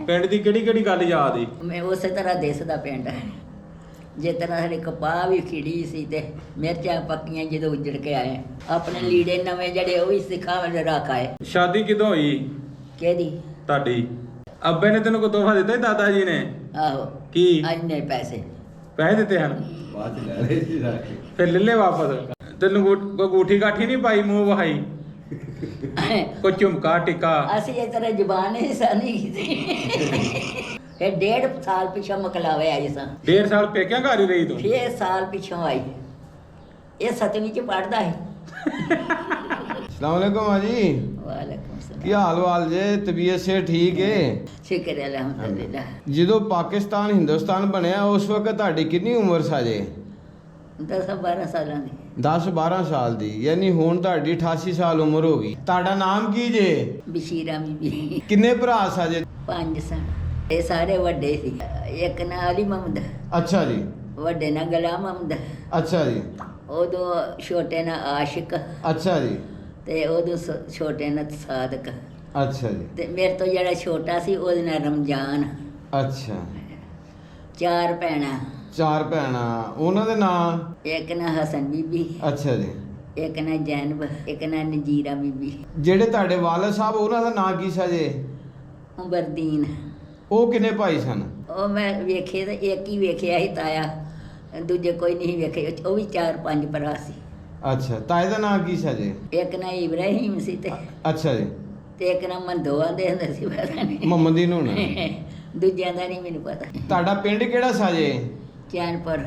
ਪਿੰਡ ਦੀ ਕਿਹੜੀ ਗੱਲ ਯਾਦ ਈ? ਮੈਂ ਉਸੇ ਤਰ੍ਹਾਂ ਦਿਸਦਾ ਪਿੰਡ ਜੇ ਤਰ੍ਹਾਂ ਸਾਡੇ ਕਪਾਹ ਵੀ ਖਿੜੀ ਸੀ ਤੇ ਮਿਰਚਾਂ ਪੱਕੀਆਂ ਜਦੋਂ ਉੱਜੜ ਕੇ ਆਏ ਆਪਣੇ ਲੀੜੇ ਨਵੇਂ ਜਿਹੜੇ ਉਹ ਵੀ ਸਿਖਾਵੇਂ ਰੱਖ ਆਏ। ਸ਼ਾਦੀ ਕਿਦੋਂ ਹੋਈ ਕਿਹਦੀ? ਤੁਹਾਡੀ? ਅੱਬੇ ਨੇ ਤੈਨੂੰ ਕੋਈ ਤੋਹਫਾ ਦਿੱਤਾ ਸੀ ਦਾਦਾ ਜੀ ਨੇ? ਆਹੋ। ਕੀ? ਇੰਨੇ ਪੈਸੇ ਦਿੱਤੇ ਹਨ? ਬਾਅਦ ਚ ਲੈ ਲਏ ਜੀ ਜਾ ਕੇ। ਫਿਰ ਲੈ ਵਾਪਸ। ਤੈਨੂੰ ਕੋਈ ਗੂਠੀ ਗਾਠੀ ਨਹੀਂ ਪਾਈ ਮੂੰਹ ਵਹਾਈ? ਕੋਈ ਝੁਮਕਾ ਟਿੱਕਾ? ਅਸੀਂ ਇਸ ਤਰ੍ਹਾਂ ਜ਼ੁਬਾਨ ਹੀ ਸਾਨੀ ਕੀਤੀ ਫਿਰ 1.5 ਸਾਲ ਪਿੱਛੋਂ ਮਕਲਾਵੇ ਆਈ ਸਾਂ। 1.5 ਸਾਲ ਪੇਕਿਆਂ ਘਰ ਹੀ ਰਹੀ ਤੂੰ? 6 ਸਾਲ ਪਿੱਛੋਂ ਆਈ। ਇਹ 7ਵੀਂ ਚ ਪੜਦਾ ਹੈ। अस्सलाम वालेकुम हाजी। ਵਾਲੇਕੁਮ ਸਲਾਮ। ਕੀ ਹਾਲ ਵਾਲ ਜੇ? ਤਬੀਅਤ ਸੇ ਠੀਕ ਹੈ? ਸ਼ੁਕਰ ਹੈ ਅਲਹਮਦੁਲਿਲਾ। ਜਦੋਂ ਪਾਕਿਸਤਾਨ ਹਿੰਦੁਸਤਾਨ ਬਣਿਆ ਉਸ ਵਕਤ ਤੁਹਾਡੀ ਕਿੰਨੀ ਉਮਰ ਸਾਜੇ? 10-12 ਸਾਲਾਂ ਦੀ। 10-12 ਸਾਲ ਦੀ, ਯਾਨੀ ਹੁਣ ਤੁਹਾਡੀ 88 ਸਾਲ ਉਮਰ ਹੋ ਗਈ। ਤੁਹਾਡਾ ਨਾਮ ਕੀ ਜੇ? ਬਸ਼ੀਰਾ ਬੀਬੀ। ਕਿੰਨੇ ਭਰਾ ਸਾਜੇ? 5 ਸਨ। ਇਹ ਸਾਰੇ ਵੱਡੇ ਸੀ। ਇੱਕ ਨਾਂ ਅਲੀ ਮੁਹੰਮਦ, ਅੱਛਾ ਜੀ। ਵੱਡੇ ਨਾਂ ਗੁਲਾਮ ਮੁਹੰਮਦ, ਅੱਛਾ ਜੀ। ਉਦੋਂ ਛੋਟੇ ਨਾਂ ਆਸ਼ਿਕ, ਅੱਛਾ ਜੀ। ਤੇ ਉਦੋਂ ਛੋਟੇ ਨਾਂ ਸਾਦਕ, ਅੱਛਾ ਜੀ। ਤੇ ਮੇਰੇ ਤੋਂ ਜਿਹੜਾ ਛੋਟਾ ਸੀ ਉਹਦੇ ਨਾਂ ਰਮਜ਼ਾਨ। ਅੱਛਾ। 4 ਭੈਣਾਂ। 4 ਭੈਣਾਂ, ਉਹਨਾਂ ਦੇ ਨਾਂ? ਇੱਕ ਨਾਂ ਹਸਨ ਬੀਬੀ, ਅੱਛਾ ਜੀ। ਇੱਕ ਨਾਂ ਜੈਨਬ, ਇੱਕ ਨਾਂ ਨਜੀਰਾ ਬੀਬੀ। ਜਿਹੜੇ ਤੁਹਾਡੇ ਵਾਲਦ ਸਾਹਿਬ ਉਹਨਾਂ ਦਾ ਨਾਂ ਕੀ ਸਾਜੇ? ਉਮਰਦੀਨ। ਉਹ ਕਿੰਨੇ ਭਾਈ ਸਨ? ਉਹ ਮੈਂ ਵੇਖੇ ਤੇ ਇੱਕ ਹੀ ਵੇਖਿਆ ਸੀ ਤਾਇਆ, ਦੂਜੇ ਕੋਈ ਨਹੀਂ ਵੇਖੇ। ਉਹ ਵੀ 4-5 ਭਰਾ ਸੀ। ਅੱਛਾ, ਤਾਏ ਦਾ ਨਾਂ ਕੀ ਸਾਜੇ? ਇੱਕ ਨਾਂ ਇਬਰਾਹੀਮ ਸੀ ਤੇ ਅੱਛਾ ਜੀ। ਇੱਕ ਨਾਂ ਮੰਦੋਆ ਦੇ ਹੁੰਦੇ ਸੀ, ਪਤਾ ਨਹੀਂ। ਮੁਹੰਮਦੀ ਨੂੰ ਨਾ? ਦੂਜਿਆਂ ਦਾ ਨਹੀਂ ਮੈਨੂੰ ਪਤਾ। ਤੁਹਾਡਾ ਪਿੰਡ ਕਿਹੜਾ ਸਾਜੇ? ਚੈਨਪੁਰ।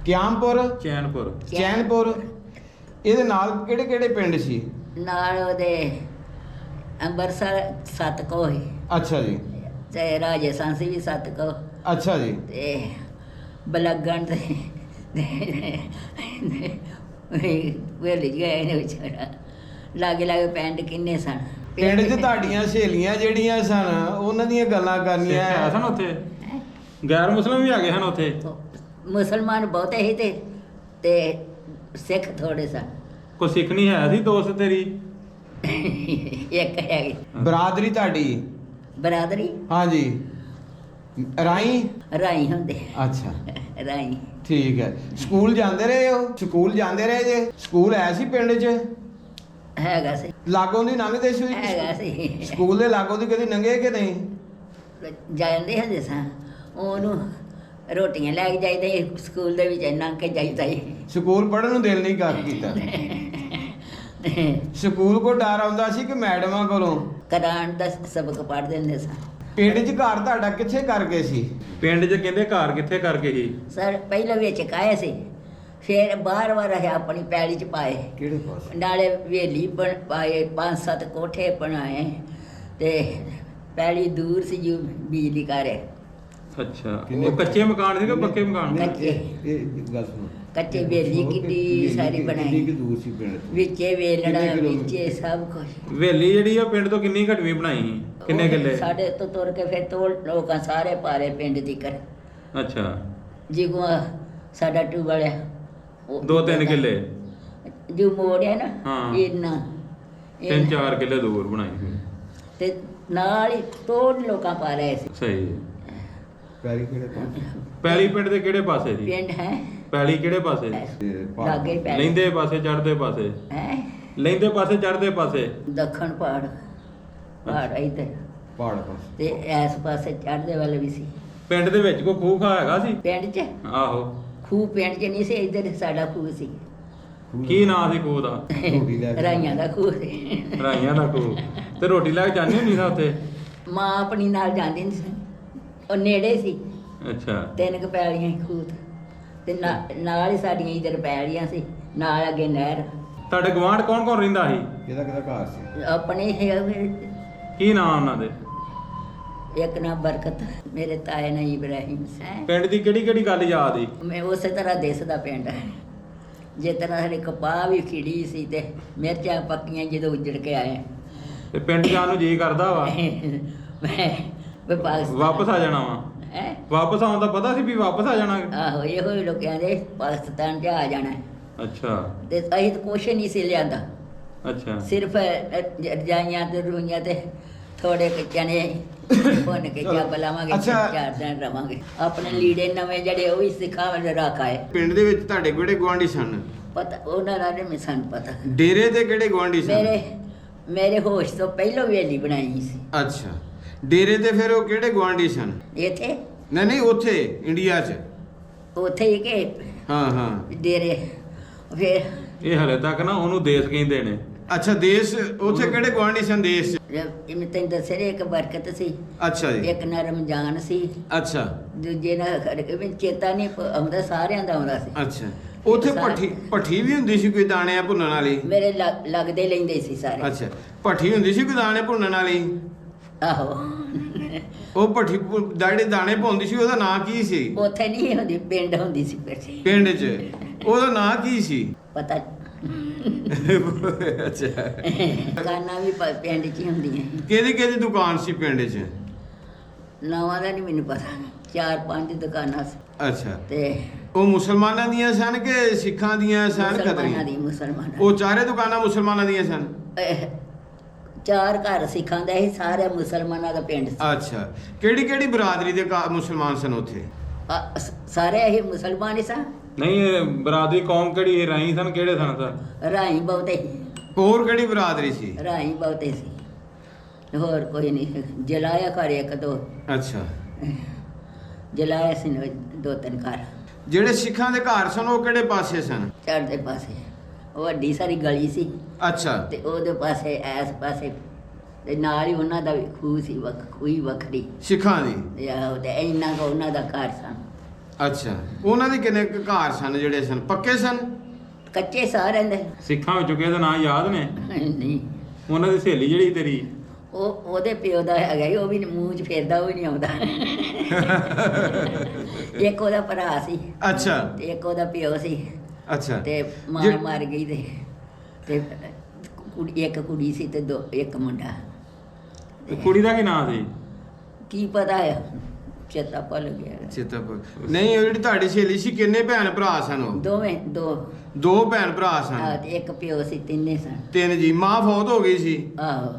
ਕਿਆਮਪੁਰ? ਚੈਨਪੁਰ। ਚੈਨਪੁਰ। ਇਹਦੇ ਨਾਲ ਕਿਹੜੇ ਕਿਹੜੇ ਪਿੰਡ ਸੀ? ਨਾਲ ਉਹਦੇ ਅੰਬਰਸਰ 7 ਕੋ ਸੀ, ਅੱਛਾ ਜੀ। ਤੇ ਰਾਜਸਥਾਨ ਵੀ 7 ਕੋ, ਅੱਛਾ ਜੀ। ਤੇ ਬਲਗਣ ਤੇ ਵੇਲੇ ਗਏ ਨੇ ਵਿਚਾਰਾ। ਲਾਗੇ ਲਾਗੇ ਪਿੰਡ ਕਿੰਨੇ ਸਨ। ਪਿੰਡ 'ਚ ਤੁਹਾਡੀਆਂ ਸਹੇਲੀਆਂ ਜਿਹੜੀਆਂ ਸਨ ਉਹਨਾਂ ਦੀਆਂ ਗੱਲਾਂ ਸਿੱਖ ਹੈ ਕਰਨੀਆਂ। ਸਨ ਉੱਥੇ? ਗੈਰ ਮੁਸਲਮ ਵੀ ਆ ਗਏ ਹਨ ਉੱਥੇ? ਮੁਸਲਮਾਨ ਬਹੁਤੇ ਸੀ ਤੇ ਸਿੱਖ ਥੋੜੇ ਸਨ। ਕੋਈ ਸਿੱਖ ਨਹੀਂ ਹੈ ਸੀ ਦੋਸਤ ਤੇਰੀ? ਇੱਕ ਹੈਗੀ ਬਰਾਦਰੀ ਤੁਹਾਡੀ? ਬਰਾਦਰੀ ਹਾਂਜੀ। ਰਾਈ? ਰਾਈ ਹੁੰਦੇ। ਅੱਛਾ, ਰਾਈ। ਠੀਕ ਹੈ। ਸਕੂਲ ਜਾਂਦੇ ਰਹੇ ਹੋ? ਸਕੂਲ ਜਾਂਦੇ ਰਹੇ ਜੇ? ਸਕੂਲ ਹੈ ਸੀ ਪਿੰਡ 'ਚ? ਹੈਗਾ ਸੀ। ਲਾਗੋਂ ਦੀ ਲੰਘਦੇ ਸੀ? ਹੈਗਾ ਸੀ। ਸਕੂਲ ਦੇ ਲਾਗੋਂ ਦੀ ਕਦੀ ਲੰਘੇ ਕਿ ਨਹੀਂ? ਜਾਂਦੇ ਹੁੰਦੇ ਸਾਂ। ਉਹਨੂੰ ਰੋਟੀਆਂ ਲੈ ਕੇ ਜਾਈਦੇ ਸਕੂਲ ਦੇ ਵਿੱਚ, ਲੰਘ ਕੇ ਜਾਈਦਾ ਸੀ। ਸਕੂਲ ਪੜ੍ਹਨ ਨੂੰ ਦਿਲ ਨਹੀਂ ਕਰ ਕੀਤਾ? ਸਕੂਲ ਕੋ ਡਰ ਆਉਂਦਾ ਸੀ ਕਿ ਮੈਡਮਾਂ ਕੋਲੋਂ? ਕੁਰਾਨ ਦਾ ਸਬਕ ਪੜ੍ਹਦੇ ਹੁੰਦੇ ਸਾਂ। ਪਿੰਡ 'ਚ ਘਰ ਤੁਹਾਡਾ ਕਿੱਥੇ ਕਰ ਗਏ ਸੀ? ਪਿੰਡ 'ਚ ਕਹਿੰਦੇ ਘਰ ਕਿੱਥੇ ਕਰਕੇ ਸੀ? ਸਰ ਪਹਿਲਾਂ ਵਿੱਚ ਕਾਏ ਸੀ, ਫਿਰ ਬਾਹਰ ਅਸੀਂ ਆਪਣੀ ਪੈਲੀ 'ਚ ਪਾਏ। ਕਿਹੜੇ ਪਾਸੇ? ਨਾਲੇ ਵੇਲੀ ਪਾਏ, 5-7 ਕੋਠੇ ਬਣਾਏ, ਤੇ ਪੈਲੀ ਦੂਰ ਸੀ ਜੋ ਬਿਜਲੀ ਘਰ। ਅੱਛਾ, ਉਹ ਕੱਚੇ ਮਕਾਨ ਸੀ ਕਿ ਪੱਕੇ ਮਕਾਨ? ਕੱਚੇ। ਇਹ ਗੱਲ ਸੁਣੋ। ਕੱਚੇ ਵੇਲੀ ਕਿੱਡੀ ਸਾਰੀ ਬਣਾਈ, ਕਿੰਨੀ ਕੁ ਦੂਰ ਸੀ ਪਿੰਡ ਤੋਂ? ਵਿੱਚੇ ਵੇਲੜਾ, ਕਿੰਨੇ ਕਿਲੋਮੀਟਰ? ਵਿੱਚੇ ਸਭ ਕੁਝ। ਹਵੇਲੀ ਜਿਹੜੀ ਆ ਪਿੰਡ ਤੋਂ ਕਿੰਨੀ ਘਟਵੀਂ ਬਣਾਈ ਸੀ? ਕਿੰਨੇ ਕਿੱਲੇ? ਸਾਡੇ ਤੋਂ ਤੁਰ ਕੇ ਫਿਰ ਤੋੜ ਲੋਕਾਂ ਸਾਰੇ ਪਾਰੇ ਪਿੰਡ ਦੀ ਕਰ। ਅੱਛਾ, ਜਿਗੋ ਸਾਡਾ ਟੂਬਲ ਆ 2-3 ਕਿੱਲੇ? ਜੋ ਮੋੜਿਆ ਨਾ, ਹਾਂ। ਇੰਨਾ 3-4 ਕਿੱਲੇ ਦੂਰ ਬਣਾਈ ਸੀ। ਤੇ ਨਾਲ ਹੀ ਤੋੜ ਲੋਕਾਂ ਪਾ ਰਹੇ ਸੀ। ਸਹੀ। ਪੈਰੀ ਕਿਹੜੇ ਪਾਸੇ? ਪੈਲੀ ਪਿੰਡ ਦੇ ਕਿਹੜੇ ਪਾਸੇ ਸੀ? ਪਿੰਡ ਹੈ ਪੈਲੀ ਕਿਹੜੇ ਪਾਸੇ? ਲਾਗੇ ਹੀ ਪੈ ਲੈਂਦੇ ਪਾਸੇ ਚੜ੍ਹਦੇ ਪਾਸੇ? ਹੈ ਲੈਂਦੇ ਪਾਸੇ ਚੜ੍ਹਦੇ ਪਾਸੇ? ਦੱਖਣ ਪਹਾੜ ਇੱਧਰ, ਪਹਾੜ ਪਾਸੇ। ਤੇ ਇਸ ਪਾਸੇ ਚੜ੍ਹਦੇ ਵਾਲੇ ਵੀ ਸੀ। ਪਿੰਡ ਦੇ ਵਿੱਚ ਕੋਈ ਖੂਹ ਖਾ ਹੈਗਾ ਸੀ? ਪਿੰਡ 'ਚ ਆਹੋ। ਖੂਹ ਪਿੰਡ 'ਚ ਨਹੀਂ ਸੀ, ਇੱਧਰ ਸਾਡਾ ਖੂਹ ਸੀ। ਕੀ ਨਾਂ ਸੀ ਖੂਹ ਦਾ? ਰੋਟੀ ਲੈ ਕੇ ਰਾਈਆਂ ਦਾ ਖੂਹ ਸੀ। ਰਾਈਆਂ ਦਾ ਖੂਹ। ਤੇ ਰੋਟੀ ਲੈ ਕੇ ਜਾਂਦੀ ਹੁੰਦੀ ਨਾ ਉੱਥੇ? ਮਾਂ ਆਪਣੀ ਨਾਲ ਜਾਂਦੀ ਨਹੀਂ ਸੀ, ਉਹ ਨੇੜੇ ਸੀ। ਅੱਛਾ। 3 ਕੁ ਪੈਲੀਆਂ ਸੀ ਖੂਹ ਤੇ ਨਾਲ ਹੀ ਸਾਡੀਆਂ ਇੱਧਰ ਪੈਲੀਆਂ ਸੀ, ਨਾਲ ਅੱਗੇ ਨਹਿਰ। ਤੁਹਾਡੇ ਗਵਾਂਢ ਕੌਣ ਕੌਣ ਰਹਿੰਦਾ ਸੀ? ਕਿਹਦਾ ਘਰ ਸੀ? ਆਪਣੇ ਕੀ ਨਾਂ ਉਹਨਾਂ ਦੇ? ਇੱਕ ਨਾਂ ਬਰਕਤ, ਮੇਰੇ ਤਾਏ ਨਾਂ ਇਬਰਾਹੀਮ ਸੀ। ਪਿੰਡ ਦੀ ਕਿਹੜੀ ਗੱਲ ਯਾਦ ਈ? ਮੈਂ ਉਸੇ ਤਰ੍ਹਾਂ ਦਿਸਦਾ ਪਿੰਡ ਜੇ ਤਰ੍ਹਾਂ ਸਾਡੇ ਕਪਾਹ ਵੀ ਖਿੜੀ ਸੀ ਤੇ ਮਿਰਚਾਂ ਪੱਕੀਆਂ ਜਦੋਂ ਉੱਜੜ ਕੇ ਆਏ। ਤੇ ਪਿੰਡ ਜਾਣ ਨੂੰ ਜੀ ਕਰਦਾ ਵਾ? ਮੈਂ ਪਾਕਿਸਤਾਨ ਵਾਪਸ ਆ ਜਾਣਾ ਵਾ? ਹੈ। ਵਾਪਸ ਆਉਣ ਦਾ ਪਤਾ ਸੀ ਵੀ ਵਾਪਸ ਆ ਜਾਣਾ? ਆਹੋ, ਇਹੋ ਹੀ ਲੋਕਾਂ ਦੇ ਪਾਕਿਸਤਾਨ 'ਚ ਆ ਜਾਣਾ। ਅੱਛਾ। ਤੇ ਅਸੀਂ ਤਾਂ ਕੁਛ ਨਹੀਂ ਸੀ ਲਿਆਂਦਾ, ਅੱਛਾ। ਸਿਰਫ ਰਜਾਈਆਂ ਤੇ ਰੂਈਆਂ ਤੇ ਥੋੜੇ ਕੁ ਚਨੇ ਭੁੰਨ ਕੇ ਚਲੋ। ਚੱਬ ਲਾਵਾਂਗੇ, ਅੱਛਾ। 4 ਦਿਨ ਰਵਾਂਗੇ। ਆਪਣੇ ਲੀੜੇ ਨਵੇਂ ਜਿਹੜੇ ਉਹ ਵੀ ਸਿੱਖਾਂ ਰੱਖ ਆਏ। ਪਿੰਡ ਦੇ ਵਿੱਚ ਤੁਹਾਡੇ ਕਿਹੜੇ ਗੁਆਂਢੀ ਸਨ? ਪਤਾ ਉਹਨਾਂ ਦਾ ਨਹੀਂ ਸਾਨੂੰ ਪਤਾ। ਡੇਰੇ ਤੇ ਕਿਹੜੇ ਗੁਆਂਢੀ ਸਨ? ਮੇਰੇ ਹੋਸ਼ ਤੋਂ ਪਹਿਲਾਂ ਵੇਲੀ ਬਣਾਈ ਸੀ ਅੱਛਾ, ਡੇਰੇ ਤੇ ਫਿਰ ਉਹ ਕਿਹੜੇ ਗੁਆਂਢੀ ਸਨ? ਇੱਥੇ। ਨਹੀਂ ਉੱਥੇ ਇੰਡੀਆ 'ਚ। ਉੱਥੇ ਹੀ ਕਿ ਹਾਂ ਡੇਰੇ ਫਿਰ ਇਹ ਹਲੇ ਤੱਕ ਨਾ ਉਹਨੂੰ ਦੇਸ਼ ਕਹਿੰਦੇ ਨੇ। ਅੱਛਾ, ਦੇਸ਼ ਉੱਥੇ ਕਿਹੜੇ ਗੁਆਂਢੀ ਸਨ ਦੇਸ਼ 'ਚ? ਮੈਂ ਤੈਨੂੰ ਦੱਸਿਆ ਇੱਕ ਬਰਕਤ ਸੀ, ਅੱਛਾ ਜੀ। ਇੱਕ ਨਾ ਰਮਜ਼ਾਨ ਸੀ, ਅੱਛਾ ਦੂਜੇ ਨਾਲ ਮੈਨੂੰ ਚੇਤਾ ਨਹੀਂ ਆਉਂਦਾ, ਸਾਰਿਆਂ ਦਾ ਆਉਂਦਾ ਸੀ। ਅੱਛਾ, ਉੱਥੇ ਭੱਠੀ ਵੀ ਹੁੰਦੀ ਸੀ ਕੋਈ ਦਾਣੇ ਭੁੰਨਣ ਵਾਲੀ? ਮੇਰੇ ਲੱਗਦੇ ਲੈਂਦੇ ਸੀ ਸਾਰੇ। ਅੱਛਾ, ਭੱਠੀ ਹੁੰਦੀ ਸੀ ਕੋਈ ਦਾਣੇ ਭੁੰਨਣ ਵਾਲੀ? ਆਹੋ, ਉਹ ਭੱਠੀ ਜਿਹੜੇ ਦਾਣੇ ਭੁੰਨਦੀ ਸੀ ਉਹਦਾ ਨਾਂ ਕੀ ਸੀ? ਉੱਥੇ ਨਹੀਂ ਹੁੰਦੀ, ਪਿੰਡ ਹੁੰਦੀ ਸੀ ਪਿੰਡ 'ਚ ਉਹਦਾ ਨਾਂ ਕੀ ਸੀ? ਪਤਾ। ਅੱਛਾ, ਦੁਕਾਨਾਂ ਵੀ ਪਿੰਡ 'ਚ ਹੀ ਹੁੰਦੀਆਂ। ਕਿਹਦੀ ਦੁਕਾਨ ਸੀ ਪਿੰਡ 'ਚ? ਨਾਵਾਂ ਦਾ ਨਹੀਂ ਮੈਨੂੰ ਪਤਾ, 4-5 ਦੁਕਾਨਾਂ ਸੀ। ਅੱਛਾ, ਤੇ ਉਹ ਮੁਸਲਮਾਨਾਂ ਦੀਆਂ ਸਨ ਕਿ ਸਿੱਖਾਂ ਦੀਆਂ ਸਨ? ਮੁਸਲਮਾਨਾਂ ਉਹ ਚਾਰੇ ਦੁਕਾਨਾਂ ਮੁਸਲਮਾਨਾਂ ਦੀਆਂ ਸਨ? 4 ਘਰ ਸਿੱਖਾਂ ਦਾ ਸੀ, ਸਾਰੇ ਮੁਸਲਮਾਨਾਂ ਦਾ ਪਿੰਡ ਸੀ। ਅੱਛਾ, ਕਿਹੜੀ ਬਰਾਦਰੀ ਦੇ ਮੁਸਲਮਾਨ ਸਨ ਉੱਥੇ? ਸਾਰੇ ਇਹ ਮੁਸਲਮਾਨ ਹੀ ਸਨ। ਨਹੀਂ, ਇਹ ਬਰਾਦਰੀ ਕੌਮ ਕਿਹੜੀ? ਇਹ ਰਾਈ ਸਨ? ਕਿਹੜੇ ਸਨ ਸਰ? ਰਾਈ ਬਹੁਤੇ ਸੀ। ਹੋਰ ਕਿਹੜੀ ਬਰਾਦਰੀ ਸੀ? ਰਾਈ ਬਹੁਤੇ ਸੀ, ਹੋਰ ਕੋਈ ਨਹੀਂ। ਜਲਾਇਆ ਘਰ 1-2 ਅੱਛਾ, ਜਲਾਇਆ ਸੀ 2-3 ਘਰ। ਜਿਹੜੇ ਸਿੱਖਾਂ ਦੇ ਘਰ ਸਨ ਉਹ ਕਿਹੜੇ ਪਾਸੇ ਸਨ? ਚੜ੍ਹਦੇ ਪਾਸੇ ਉਹ ਵੱਡੀ ਸਾਰੀ ਗਲੀ ਸੀ, ਅੱਛਾ, ਤੇ ਉਹਦੇ ਪਾਸੇ ਇਸ ਪਾਸੇ ਤੇ ਨਾਲ ਹੀ ਉਹਨਾਂ ਦਾ ਵੀ ਖੂਹ ਸੀ, ਖੂਹੀ ਵੱਖਰੀ। ਸਿੱਖਾਂ ਦੀ? ਤੇ ਇੰਨਾ ਕੁ ਉਹਨਾਂ ਦਾ ਘਰ ਸਨ। ਅੱਛਾ, ਉਹਨਾਂ ਦੇ ਕਿੰਨੇ ਕੁ ਘਰ ਸਨ ਜਿਹੜੇ ਸਨ? ਪੱਕੇ ਸਨ? ਕੱਚੇ ਸਾਰਿਆਂ ਦੇ ਸਿੱਖਾਂ ਵਿੱਚੋਂ ਕਿਸੇ ਦਾ ਨਾਂ ਯਾਦ ਨੇ? ਨਹੀਂ। ਉਹਨਾਂ ਦੀ ਸਹੇਲੀ ਜਿਹੜੀ ਤੇਰੀ? ਉਹਦੇ ਪਿਓ ਦਾ ਹੈਗਾ ਹੀ, ਉਹ ਵੀ ਮੂੰਹ 'ਚ ਫੇਰਦਾ, ਉਹ ਵੀ ਨਹੀਂ ਆਉਂਦਾ। ਇੱਕ ਉਹਦਾ ਭਰਾ ਸੀ, ਅੱਛਾ, ਤੇ ਇੱਕ ਉਹਦਾ ਪਿਓ ਸੀ, ਅੱਛਾ। ਤੇ ਮਾਂ ਜੇ- ਮਰ ਗਈ ਤੇ ਇੱਕ ਕੁੜੀ ਸੀ ਤੇ ਇੱਕ ਮੁੰਡਾ। ਤੇ ਕੁੜੀ ਦਾ ਕੀ ਨਾਂ ਸੀ? ਕੀ ਪਤਾ ਹੈ, ਚੇਤਾ ਭੁੱਲ ਗਿਆ। ਚੇਤਾਪੁਰ ਨਹੀਂ, ਉਹ ਜਿਹੜੀ ਤੁਹਾਡੀ ਸਹੇਲੀ ਸੀ ਕਿੰਨੇ ਭੈਣ ਭਰਾ ਸਨ ਉਹ? ਦੋਵੇਂ ਦੋ ਭੈਣ ਭਰਾ ਸਨ? ਤੇ ਇੱਕ ਪਿਓ ਸੀ, ਤਿੰਨੇ ਸਨ। 3 ਜੀ। ਮਾਂ ਫੌਤ ਹੋ ਗਈ ਸੀ? ਆਹੋ।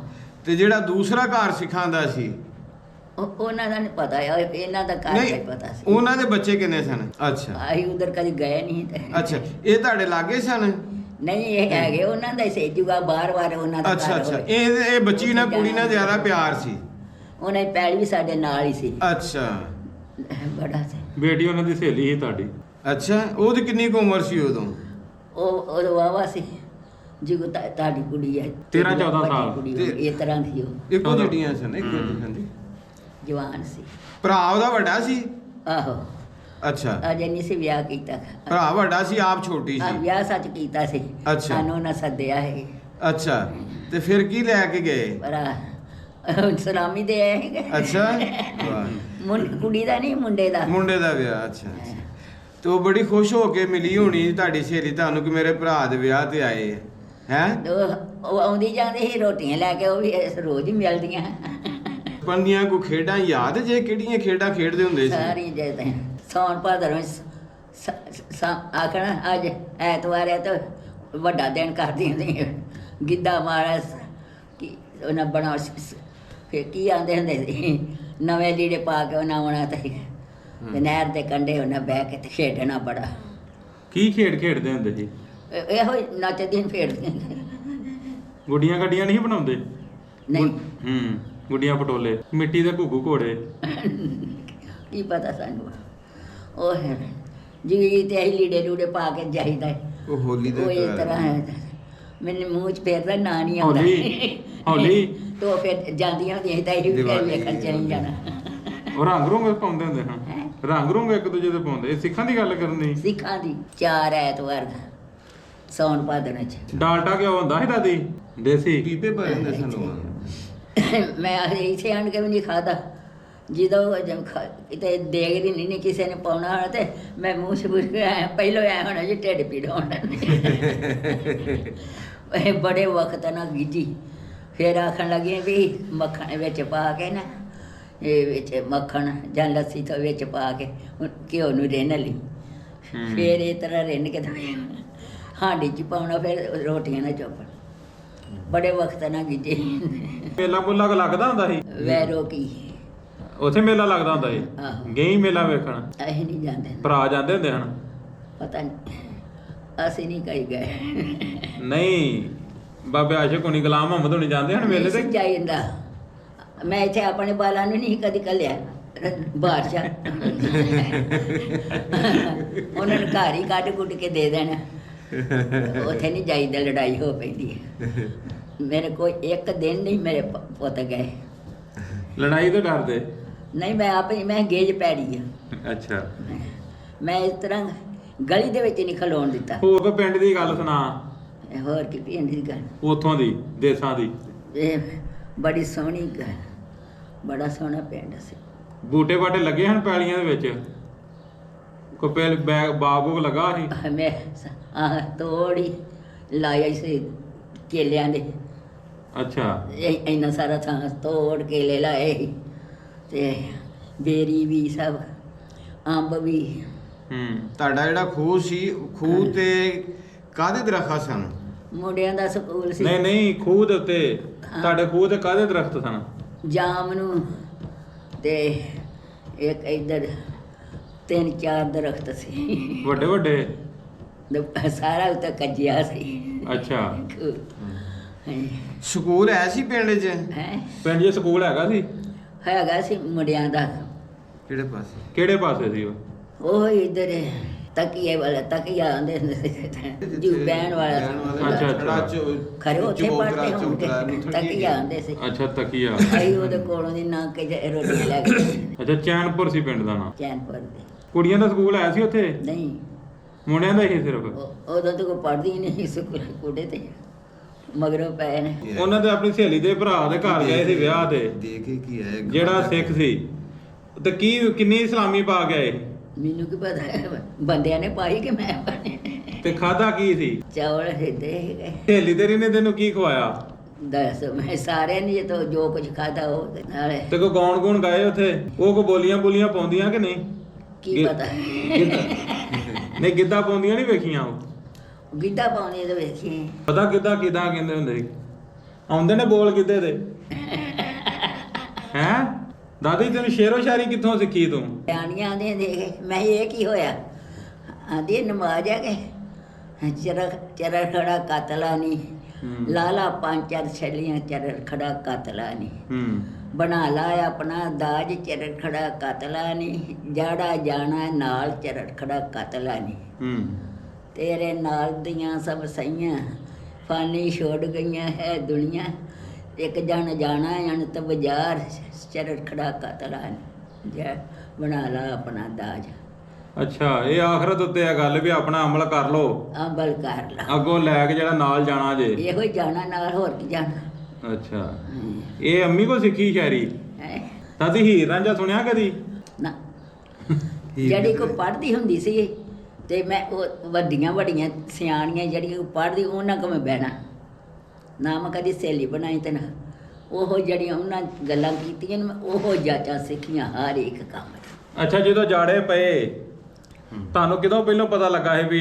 ਤੇ ਜਿਹੜਾ ਦੂਸਰਾ ਘਰ ਸਿੱਖਾਂ ਦਾ ਸੀ ਉਹਨਾਂ ਦਾ ਨਹੀਂ ਪਤਾ, ਇਹਨਾਂ ਦਾ ਘਰ ਦਾ ਹੀ ਪਤਾ ਸੀ। ਉਹਨਾਂ ਦੇ ਬੱਚੇ ਕਿੰਨੇ ਸਨ? ਅੱਛਾ, ਆਹੀ ਉਧਰ ਕਦੀ ਗਏ ਨਹੀਂ ਤੇ। ਅੱਛਾ, ਇਹ ਤੁਹਾਡੇ ਲਾਗੇ ਸਨ? ਨਹੀਂ, ਇਹ ਹੈਗੇ ਉਹਨਾਂ ਦਾ ਹੀ ਸੇਜੂਗਾ, ਬਾਰ-ਬਾਰ ਉਹਨਾਂ ਦਾ ਅੱਛਾ ਘਰ ਅੱਛਾ, ਹੋਵੇ। ਇਹ ਬੱਚੀ ਨਾਲ ਕੁੜੀ ਨਾਲ ਜ਼ਿਆਦਾ ਪਿਆਰ ਸੀ? ਉਹਨਾਂ ਦੀ ਪੈਲੀ ਵੀ ਸਾਡੇ ਨਾਲ ਹੀ ਸੀ। ਅੱਛਾ ਬੜਾ ਸੀ। ਬੇਟੀ ਉਹਨਾਂ ਦੀ ਸਹੇਲੀ ਸੀ ਤੁਹਾਡੀ? ਅੱਛਾ, ਉਹਦੀ ਕਿੰਨੀ ਕੁ ਉਮਰ ਸੀ ਉਦੋਂ? ਉਹ ਵਾਵਾ ਸੀ, ਜਿਗੋ ਤੁਹਾਡੀ ਕੁੜੀ ਹੈ 13-14 ਸਾਲ। ਕੁੜੀ ਹੋਈ, ਇਸ ਤਰ੍ਹਾਂ ਸੀ ਉਹ। ਇੱਕੋ ਜਿਹੜੀਆਂ ਸਨ? ਇੱਕੋ ਜਿਹੀ ਸੀ। ਜਵਾਨ ਸੀ। ਭਰਾ ਉਹਦਾ ਵੱਡਾ ਸੀ? ਆਹੋ, ਅੱਛਾ, ਅਜੇ ਨਹੀਂ ਸੀ ਵਿਆਹ ਕੀਤਾ। ਭਰਾ ਵੱਡਾ ਸੀ, ਆਪ ਛੋਟੀ ਆ ਸੀ? ਵਿਆਹ ਸੱਚ ਕੀਤਾ ਸੀ। ਅੱਛਾ। ਸਾਨੂੰ ਉਹਨਾਂ ਸੱਦਿਆ ਹੈ। ਅੱਛਾ, ਤੇ ਫਿਰ ਕੀ ਲੈ ਕੇ ਗਏ? ਪਰ ਸਲਾਮੀ ਦੇ ਆਏ ਹੈਗੇ। ਅੱਛਾ, ਵਾਹ। ਕੁੜੀ ਦਾ ਨਹੀਂ, ਮੁੰਡੇ ਦਾ। ਮੁੰਡੇ ਦਾ ਵਿਆਹ? ਅੱਛਾ ਅੱਛਾ। ਤੇ ਉਹ ਬੜੀ ਖੁਸ਼ ਹੋ ਕੇ ਮਿਲੀ ਹੋਣੀ ਤੁਹਾਡੀ ਸਹੇਲੀ ਤੁਹਾਨੂੰ ਕਿ ਮੇਰੇ ਭਰਾ ਦੇ ਵਿਆਹ ਤੇ ਆਏ ਹੈ? ਤੇ ਉਹ ਆਉਂਦੀ ਜਾਂਦੀ ਸੀ ਰੋਟੀਆਂ ਲੈ ਕੇ, ਉਹ ਵੀ ਰੋਜ਼ ਹੀ ਮਿਲਦੀਆਂ। ਬਚਪਨ ਦੀਆਂ ਕੋਈ ਖੇਡਾਂ ਯਾਦ ਜੇ? ਕਿਹੜੀਆਂ ਖੇਡਾਂ ਖੇਡਦੇ ਹੁੰਦੇ ਸੀ? ਸਾਰੀ ਜੇ ਸੌਣ ਭਾਦਰ ਵਿੱਚ ਆਖਣਾ ਅੱਜ ਐਤਵਾਰ ਹੈ ਤਾਂ ਵੱਡਾ ਦਿਨ ਕਰਦੀ ਹੁੰਦੀ ਗਿੱਧਾ ਮਾਰਾ ਕੀ ਉਹਨਾਂ ਬਣਾ। ਫਿਰ ਕੀ ਆਂਦੇ ਹੁੰਦੇ ਸੀ, ਨਵੇਂ ਲੀੜੇ ਪਾ ਕੇ ਉਹਨਾਂ ਆਉਣਾ ਤੇ ਨਹਿਰ ਦੇ ਕੰਢੇ ਉਹਨਾਂ ਬਹਿ ਕੇ ਤੇ ਖੇਡਣਾ ਬੜਾ। ਕੀ ਖੇਡ ਖੇਡਦੇ ਹੁੰਦੇ ਸੀ? ਇਹੋ ਹੀ ਨੱਚਦੀਆਂ ਖੇਡਦੀਆਂ। ਗੁੱਡੀਆਂ ਗੱਡੀਆਂ ਨਹੀਂ ਬਣਾਉਂਦੇ? ਨਹੀਂ, ਗੁੱਡੀਆਂ ਪਟੋਲੇ, ਮਿੱਟੀ ਦੇ ਘੁੱਗੂ ਘੋੜੇ। ਕੀ ਪਤਾ ਸਾਨੂੰ। ਉਹ ਹੈ ਜੀ, ਤੇ ਅਸੀਂ ਲੀੜੇ ਲੂੜੇ ਪਾ ਕੇ ਜਾਈਦਾ। ਉਹ ਹੋਲੀ ਦਾ ਉਹ ਇਸ ਤਰ੍ਹਾਂ ਹੈ, ਮੈਨੂੰ ਮੂੰਹ 'ਚ ਫੇਰਦਾ, ਨਾਂ ਨਹੀਂ ਆਉਂਦਾ। ਹੌਲੀ ਤੇ ਉਹ ਫਿਰ ਜਾਂਦੀਆਂ ਹੁੰਦੀਆਂ ਸੀ ਤਾਂ ਇਹ ਵੀ ਫਿਰ ਵੇਖਣ ਚਲੀ ਜਾਣਾ। ਉਹ ਰੰਗ ਰੁੰਗ ਪਾਉਂਦੇ ਹੁੰਦੇ ਹਾਂ? ਰੰਗ ਰੁੰਗ ਇੱਕ ਦੂਜੇ ਦੇ ਪਾਉਂਦੇ? ਇਹ ਸਿੱਖਾਂ ਦੀ ਗੱਲ ਕਰਨੀ? ਸਿੱਖਾਂ ਦੀ 4 ਐਤਵਾਰ ਸੌਣ ਭਾਦਣ ਚ। ਡਾਲਟਾ ਕਿਉਂ ਹੁੰਦਾ ਸੀ ਦਾਦੀ? ਦੇਸੀ ਪੀਪੇ ਭਰੇ ਹੁੰਦੇ ਸਨ ਲੋਕਾਂ। ਮੈਂ ਇੱਥੇ ਆਣ ਕੇ ਵੀ ਨਹੀਂ ਖਾਦਾ। ਜਦੋਂ ਕਿਤੇ ਦੇਖ ਰਹੀ ਨਹੀਂ ਕਿਸੇ ਨੇ ਪਾਉਣਾ ਹੋਣਾ ਤੇ ਮੈਂ ਮੂੰਹ ਸਬੂਰ ਕੇ ਆਇਆ, ਪਹਿਲੋਂ ਆਇਆ ਹੋਣਾ ਜੀ ਢਿੱਡ ਪੀੜ ਹੋਣ ਇਹ ਬੜੇ ਵਕਤ ਨਾਲ ਗਿੱਜੀ। ਫਿਰ ਆਖਣ ਲੱਗੇ ਵੀ ਮੱਖਣ ਵਿੱਚ ਪਾ ਕੇ ਨਾ, ਇਹ ਵਿੱਚ ਮੱਖਣ ਜਾਂ ਲੱਸੀ ਤੋਂ ਵਿੱਚ ਪਾ ਕੇ ਘਿਓ ਨੂੰ ਰਿੰਨ ਲਈ। ਫਿਰ ਇਹ ਤਰ੍ਹਾਂ ਰਿੰਨ ਕੇ ਹਾਂਡੀ 'ਚ ਪਾਉਣਾ, ਫਿਰ ਰੋਟੀਆਂ ਨਾਲ ਚੋਪਣ। ਬੜੇ ਵਕਤ ਨਾਲ ਗਿੱਜੇ। ਮੇਲਾ ਮੁੱਲਾ ਲੱਗਦਾ ਹੁੰਦਾ ਸੀ? ਵੈਰੋ ਕੀ ਉੱਥੇ ਮੇਲਾ ਲੱਗਦਾ ਹੁੰਦਾ ਜੀ? ਆਹੋ। ਗਈ ਮੇਲਾ ਵੇਖਣ? ਅਸੀਂ ਨਹੀਂ ਜਾਂਦੇ, ਭਰਾ ਜਾਂਦੇ ਹੁੰਦੇ ਹਨ? ਪਤਾ ਨਹੀਂ, ਅਸੀਂ ਨਹੀਂ ਕਈ ਗਏ। ਨਹੀਂ ਬਾਬੇ ਆਸ਼ਿਕ ਹੁਣੀ, ਗੁਲਾਮ ਮੁਹੰਮਦ ਹੁਣੀ ਜਾਂਦੇ ਹਨ ਮੇਲੇ ਤੇ? ਨਹੀਂ ਜਾਂਦਾ, ਮੈਂ ਇੱਥੇ ਆਪਣੇ ਬਾਲਾਂ ਨੂੰ ਨਹੀਂ ਕਦੀ ਕੱਲਿਆ ਬਾਹਰ ਜਾ। ਉਹਨਾਂ ਨੂੰ ਘਰ ਹੀ ਕੱਢ ਕੁੱਟ ਕੇ ਦੇ ਦੇਣਾ, ਉੱਥੇ ਨਹੀਂ ਜਾਈਦਾ, ਲੜਾਈ ਹੋ ਪੈਂਦੀ ਹੈ। ਮੇਰੇ ਕੋਈ ਇੱਕ ਦਿਨ ਨਹੀਂ ਮੇਰੇ ਪੁੱਤ ਗਏ। ਲੜਾਈ ਤੋਂ ਡਰਦੇ? ਨਹੀਂ, ਮੈਂ ਆਪੇ ਮੈਂ ਗੇਜ ਪੈੜੀ ਆ। ਅੱਛਾ। ਮੈਂ ਇਸ ਤਰ੍ਹਾਂ ਗਲੀ ਦੇ ਵਿੱਚ ਨਹੀਂ ਖਲੋਣ ਦਿੱਤਾ। ਹੋਰ ਕੋਈ ਪਿੰਡ ਦੀ ਗੱਲ ਸੁਣਾ, ਹੋਰ ਕੀ ਪਿੰਡ ਦੀ ਗੱਲ, ਉਥੋਂ ਦੀ, ਦੇਸਾਂ ਦੀ? ਇਹ ਬੜੀ ਸੋਹਣੀ ਗੱਲ, ਬੜਾ ਸੋਹਣਾ ਪਿੰਡ ਸੀ। ਬੂਟੇ ਬਾਟੇ ਲੱਗੇ ਹਨ ਪੈਲੀਆਂ ਦੇ ਵਿੱਚ? ਕੋਈ ਪਹਿਲ ਬਾਗ ਬੂਗ ਲੱਗਾ ਸੀ? ਮੈਂ ਤੋੜੀ ਲਾਇਆ ਸੀ ਕੇਲਿਆਂ ਦੇ। ਅੱਛਾ। ਇੰਨਾ ਸਾਰਾ ਥਾਂ ਤੋੜ ਕੇਲੇ ਲਾਏ ਸੀ, ਤੇ ਬੇਰੀ ਵੀ ਸਭ, ਅੰਬ ਵੀ। ਤੁਹਾਡਾ ਜਿਹੜਾ ਖੂਹ ਸੀ, ਖੂਹ ਤੇ ਕਾਹਦੇ ਦਰਖਤ ਸਨ? ਮੁੰਡਿਆਂ ਦਾ ਸਕੂਲ ਸੀ। ਨਹੀਂ ਨਹੀਂ, ਖੂਹ ਦੇ ਉੱਤੇ ਤੁਹਾਡੇ ਖੂਹ ਤੇ ਕਾਹਦੇ ਦਰਖਤ ਸਨ? ਜਾਮ ਨੂੰ, ਤੇ ਇੱਕ ਇੱਧਰ 3-4 ਦਰਖਤ ਸੀ ਵੱਡੇ ਵੱਡੇ? ਤੇ ਸਾਰਾ ਉੱਤੇ ਕੱਜਿਆ ਸੀ। ਅੱਛਾ। ਸਕੂਲ ਹੈ ਸੀ ਪਿੰਡ 'ਚ? ਹੈ, ਪਿੰਡ 'ਚ ਸਕੂਲ ਹੈਗਾ ਸੀ? ਹੈਗਾ ਸੀ ਮੁੰਡਿਆਂ ਦਾ। ਕਿਹੜੇ ਪਾਸੇ? ਕਿਹੜੇ ਪਾਸੇ ਸੀ ਉਹ? ਉਹ ਇੱਧਰ ਤਕੀਏ ਵਾਲਾ, ਤਕੀਆ ਆਂਦੇ ਹੁੰਦੇ ਸੀ, ਜੂ ਬਹਿਣ ਵਾਲਾ। ਅੱਛਾ, ਅੱਛਾ। ਖਰੇ ਉੱਥੇ ਪੜ੍ਹਦੇ ਹੋਣਗੇ, ਤਕੀਆ ਆਂਦੇ ਸੀ। ਅੱਛਾ, ਤਕੀਆ। ਅਸੀਂ ਉਹਦੇ ਕੋਲੋਂ ਦੀ ਨਾ ਕੇ ਰੋਟੀ ਲੈ ਕੇ ਅੱਛਾ, ਚੈਨਪੁਰ ਸੀ ਪਿੰਡ ਦਾ ਨਾਂ? ਚੈਨਪੁਰ ਦੇ। ਕੁੜੀਆਂ ਦਾ ਸਕੂਲ ਹੈ ਸੀ ਉੱਥੇ? ਨਹੀਂ, ਮੁੰਡਿਆਂ ਦਾ ਹੀ ਸਿਰਫ? ਉਦੋਂ ਤਾਂ ਕੋਈ ਪੜ੍ਹਦੀ ਹੀ ਨਹੀਂ ਸਕੂਲ, ਕੁੜੇ ਤੇ ਮਗਰੋਂ ਪਏ ਨੇ। ਉਹਨਾਂ ਦੇ ਆਪਣੀ ਸਹੇਲੀ ਦੇ ਭਰਾ ਦੇ ਘਰ ਗਏ ਸੀ ਵਿਆਹ ਤੇ, ਦੇ ਕੇ ਕੀ ਆਇਆ ਜਿਹੜਾ ਸਿੱਖ ਸੀ, ਤੇ ਕਿੰਨੀ ਇਸਲਾਮੀ ਪਾ ਕੇ ਆਏ? ਮੈਨੂੰ ਕੀ ਪਤਾ ਹੈ, ਬੰਦਿਆਂ ਨੇ ਪਾਈ ਕਿ ਮੈਂ ਪਾਈ। ਤੇ ਖਾਦਾ ਕੀ ਸੀ? ਚੌਲ ਸਿੱਧੇ ਗਏ। ਸਹੇਲੀ ਤੇਰੀ ਨੇ ਤੈਨੂੰ ਕੀ ਖਵਾਇਆ? ਦੱਸ, ਮੈਂ ਸਾਰਿਆਂ ਨੇ ਤਾਂ ਜੋ ਕੁਝ ਖਾਦਾ ਉਹ ਤੇ ਨਾਲੇ ਤੇ ਕੋਈ ਗਾਉਣ ਗੂਣ ਗਾਏ ਉੱਥੇ? ਉਹ ਕੋ ਬੋਲੀਆਂ ਪਾਉਂਦੀਆਂ ਕਿ ਨਹੀਂ? ਕੀ ਪਤਾ। ਨਹੀਂ, ਗਿੱਧਾ ਪਾਉਂਦੀਆਂ ਨਹੀਂ ਵੇਖੀਆਂ ਉਹ? ਗਿੱਧਾ ਪਾਉਣੀ ਤਾਂ ਵੇਖੀ। ਪਤਾ ਗਿੱਧਾ ਕਿਦਾਂ ਕਹਿੰਦੇ ਹੁੰਦੇ ਸੀ? ਆਉਂਦੇ ਨੇ ਬੋਲ ਗਿੱਧੇ ਦੇ? ਹੈਂ ਦਾਦੀ, ਤੈਨੂੰ ਸ਼ੇਰੋ ਸ਼ਾਇਰੀ ਕਿੱਥੋਂ ਸਿੱਖੀ ਤੂੰ? ਨਿਆਣੀਆਂ ਦੇ ਦੇਖ, ਮੈਂ ਇਹ ਕੀ ਹੋਇਆ, ਆਂਦੀ ਨਮਾਜ਼ ਆ ਕੇ ਚਰ ਖੜਾ ਕਾਤਲਾ ਨਹੀਂ, ਲਾਲਾ 5-4 ਛਲੀਆਂ ਚਰ ਖੜਾ ਕਾਤਲਾ ਨਹੀਂ, ਬਣਾ ਲਾ ਆਪਣਾ ਦਾਜ ਚਰ ਖੜਾ ਕਾਤਲਾ ਨਹੀਂ, ਜਾੜਾ ਜਾਣਾ ਨਾਲ ਚਰ ਖੜਾ ਕਾਤਲਾ ਨਹੀਂ, ਤੇਰੇ ਨਾਲ ਦੀਆਂ ਸਭ ਸਈਆਂ ਫਾਨੀ ਛੋੜ ਗਈਆਂ ਹੈ ਦੁਨੀਆ, ਇੱਕ ਜਣ ਜਾਣਾ ਅਣਤ ਬਾਜ਼ਾਰ ਚਰ ਖੜਾ ਕਾਤਲਾ ਨਹੀਂ, ਜਾ ਬਣਾ ਲਾ ਆਪਣਾ ਦਾਜ। ਅੱਛਾ, ਇਹ ਆਖਰਤ ਉੱਤੇ ਆ ਗੱਲ ਵੀ ਆਪਣਾ ਅਮਲ ਕਰ ਲੋ, ਅਮਲ ਕਰ ਲਾ, ਅੱਗੋਂ ਲੈ ਕੇ ਜਿਹੜਾ ਨਾਲ ਜਾਣਾ ਜੇ। ਇਹੋ ਹੀ ਜਾਣਾ ਨਾਲ, ਹੋਰ ਕੀ ਜਾਣਾ। ਅੱਛਾ, ਇਹ ਅੰਮੀ ਕੋ ਸਿੱਖੀ ਸ਼ਾਇਰੀ? ਹੈ ਦਾਦੀ ਹੀਰ ਰਾਂਝਾ ਸੁਣਿਆ ਕਦੀ? ਨਾ, ਜਿਹੜੀ ਕੋ ਪੜ੍ਹਦੀ ਹੁੰਦੀ ਸੀ, ਤੇ ਮੈਂ ਉਹ ਵੱਡੀਆਂ ਸਿਆਣੀਆਂ ਜਿਹੜੀਆਂ ਪੜ੍ਹਦੀ ਉਹਨਾਂ ਕੋਲ ਮੈਂ ਬਹਿਣਾ, ਨਾ ਮੈਂ ਕਦੀ ਸਹੇਲੀ ਬਣਾਈ ਤੇ ਨਾ ਉਹ ਜਿਹੜੀਆਂ ਉਹਨਾਂ ਗੱਲਾਂ ਕੀਤੀਆਂ ਮੈਂ ਉਹ ਜਾਚਾਂ ਸਿੱਖੀਆਂ ਹਰ ਇੱਕ ਕੰਮ 'ਚ। ਅੱਛਾ, ਜਦੋਂ ਜਾੜੇ ਪਏ ਤੁਹਾਨੂੰ ਕਿਦੋਂ ਪਹਿਲਾਂ ਪਤਾ ਲੱਗਾ ਹੈ ਵੀ